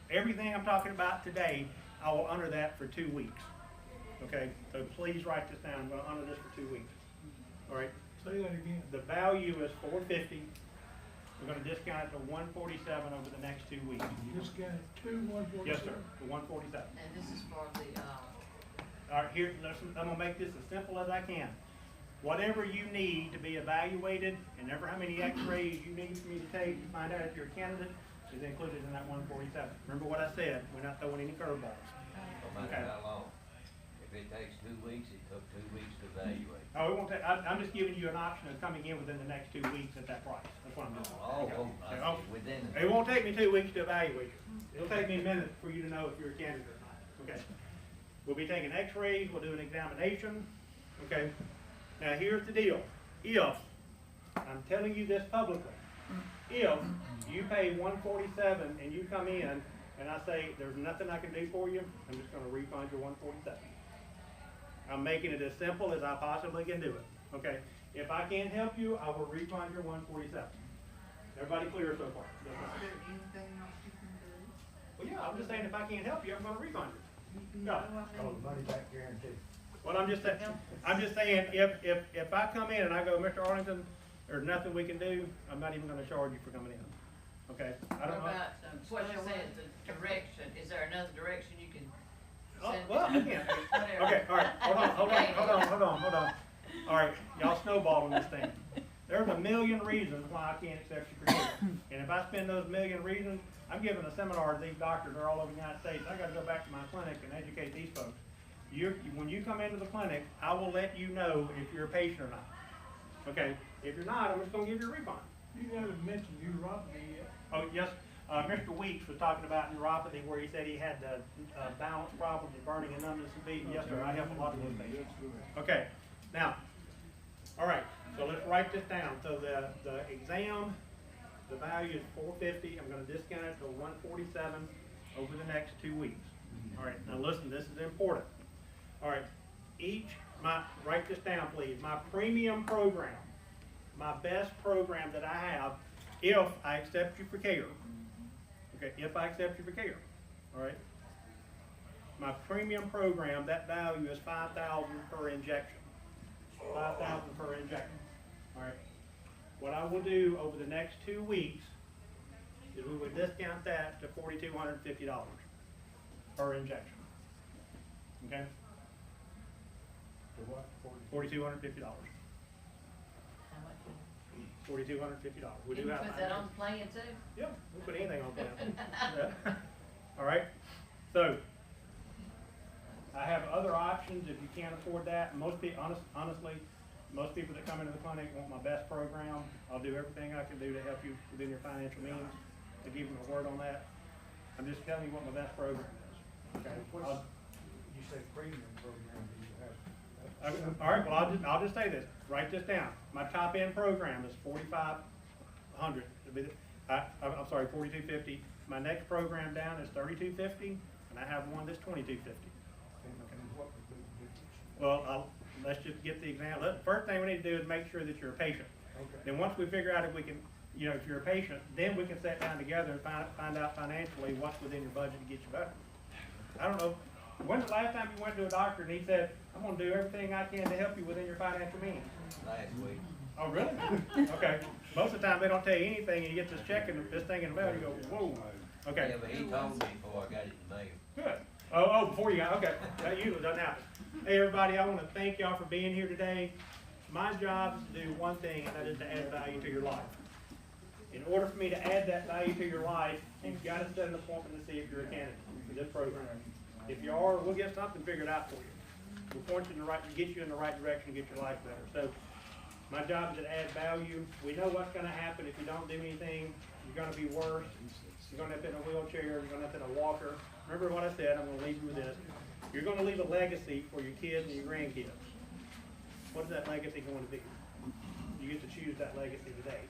everything I'm talking about today. I will honor that for 2 weeks. Okay, so please write this down. I'm going to honor this for 2 weeks. All right, Say that again. the value is $450. We're gonna discount it to $147 over the next 2 weeks. Discounted to 147? Yes, sir, to $147. And this is for the, All right, here, listen, I'm gonna make this as simple as I can. Whatever you need to be evaluated, and ever how many x-rays you need for me to take to find out if you're a candidate, is included in that 147. Remember what I said, we're not throwing any curveballs. No matter how long. If it takes 2 weeks, it took 2 weeks to evaluate. Oh, it won't take, I'm just giving you an option of coming in within the next 2 weeks at that price. That's what I'm doing. Oh, Okay. I see, within the. It won't take me 2 weeks to evaluate you. It'll take me a minute for you to know if you're a candidate or not. Okay. We'll be taking x-rays, we'll do an examination. Okay. Now here's the deal. If, I'm telling you this publicly, if you pay $147 and you come in and I say, there's nothing I can do for you, I'm just gonna refund your $147. I'm making it as simple as I possibly can do it, okay? If I can't help you, I will refund your $147. Everybody clear so far? Is there anything else you can do? Well, yeah, I'm just saying if I can't help you, I'm gonna refund you. No. Oh, the money back guarantee. Well, I'm just saying, if I come in and I go, Mr. Arlington, there's nothing we can do, I'm not even gonna charge you for coming in, okay? I what don't know. about, what you said, the direction, is there another direction you can Oh, send? well, again, Whatever. okay, all right, hold on. All right, y'all snowballing this thing. There's a million reasons why I can't accept you for care. And if I spend those million reasons, I'm giving a seminar to these doctors that are all over the United States. I gotta go back to my clinic and educate these folks. When you come into the clinic, I will let you know if you're a patient or not. Okay, if you're not, I'm just gonna give you a refund. You haven't mentioned neuropathy yet. Oh, yes, Mr. Weeks was talking about neuropathy where he said he had balance problems and burning and numbness and feet. Yes, sir, I help a lot of those patients. Okay, now, all right, so let's write this down. So the exam, the value is $450. I'm gonna discount it to $147 over the next 2 weeks. All right, now listen, this is important. All right, write this down, please. My premium program, my best program that I have, if I accept you for care. Okay, if I accept you for care, all right? My premium program, that value is $5,000 per injection. $5,000 per injection, all right? What I will do over the next 2 weeks is we would discount that to $4,250 per injection, okay? For what? $4,250. How much? $4,250. We Can do you have. put that on the plan too? Yeah, we'll put anything on plan. Yeah. All right, so I have other options if you can't afford that. Most people, honestly, most people that come into the clinic want my best program. I'll do everything I can do to help you within your financial means, to give them a word on that. I'm just telling you what my best program is. Okay. You say premium program, do you have? All right, well, I'll just say this, write this down. My top end program is $4,500. I'm sorry, $4,250. My next program down is $3,250, and I have one that's $2,250. What would be the difference? Well, let's just get the exam. First thing we need to do is make sure that you're a patient. Okay. Then once we figure out if we can, if you're a patient, then we can sit down together and find out financially what's within your budget to get you better. I don't know. When's the last time you went to a doctor and he said, I'm gonna do everything I can to help you within your financial means? Last week. Oh, really? Okay. Most of the time they don't tell you anything and you get this check and this thing in the mail, you go, whoa. Okay. Yeah, but he told me before I got it in the mail. Good. Oh, before you got, okay. That usually doesn't happen. Hey, everybody, I wanna thank y'all for being here today. My job is to do one thing, and that is to add value to your life. In order for me to add that value to your life, you've got to set an appointment to see if you're a candidate for this program. If you are, we'll get something figured out for you. We'll point you in the right, get you in the right direction, get your life better. So, my job is to add value. We know what's going to happen if you don't do anything. You're going to be worse. You're going to end up in a wheelchair. You're going to end up in a walker. Remember what I said. I'm going to leave you with this. You're going to leave a legacy for your kids and your grandkids. What is that legacy going to be? You get to choose that legacy today.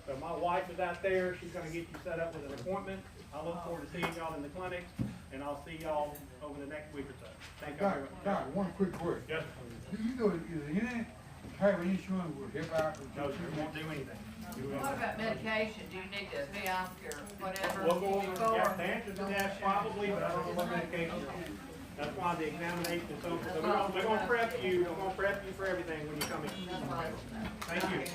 So my wife is out there. She's going to get you set up with an appointment. I look forward to seeing y'all in the clinic, and I'll see y'all over the next week or so. Thank you very much. Doctor, one quick question. Yes. Do you know, is there any type of insurance will help out? No, you won't do anything. What about medication? Do you need to be off your whatever? We'll go over, before? yeah, the answer to that probably, but I don't know what medication you're on. That's why the examination is so, we're gonna prep you for everything when you come in. That's why. Thank you.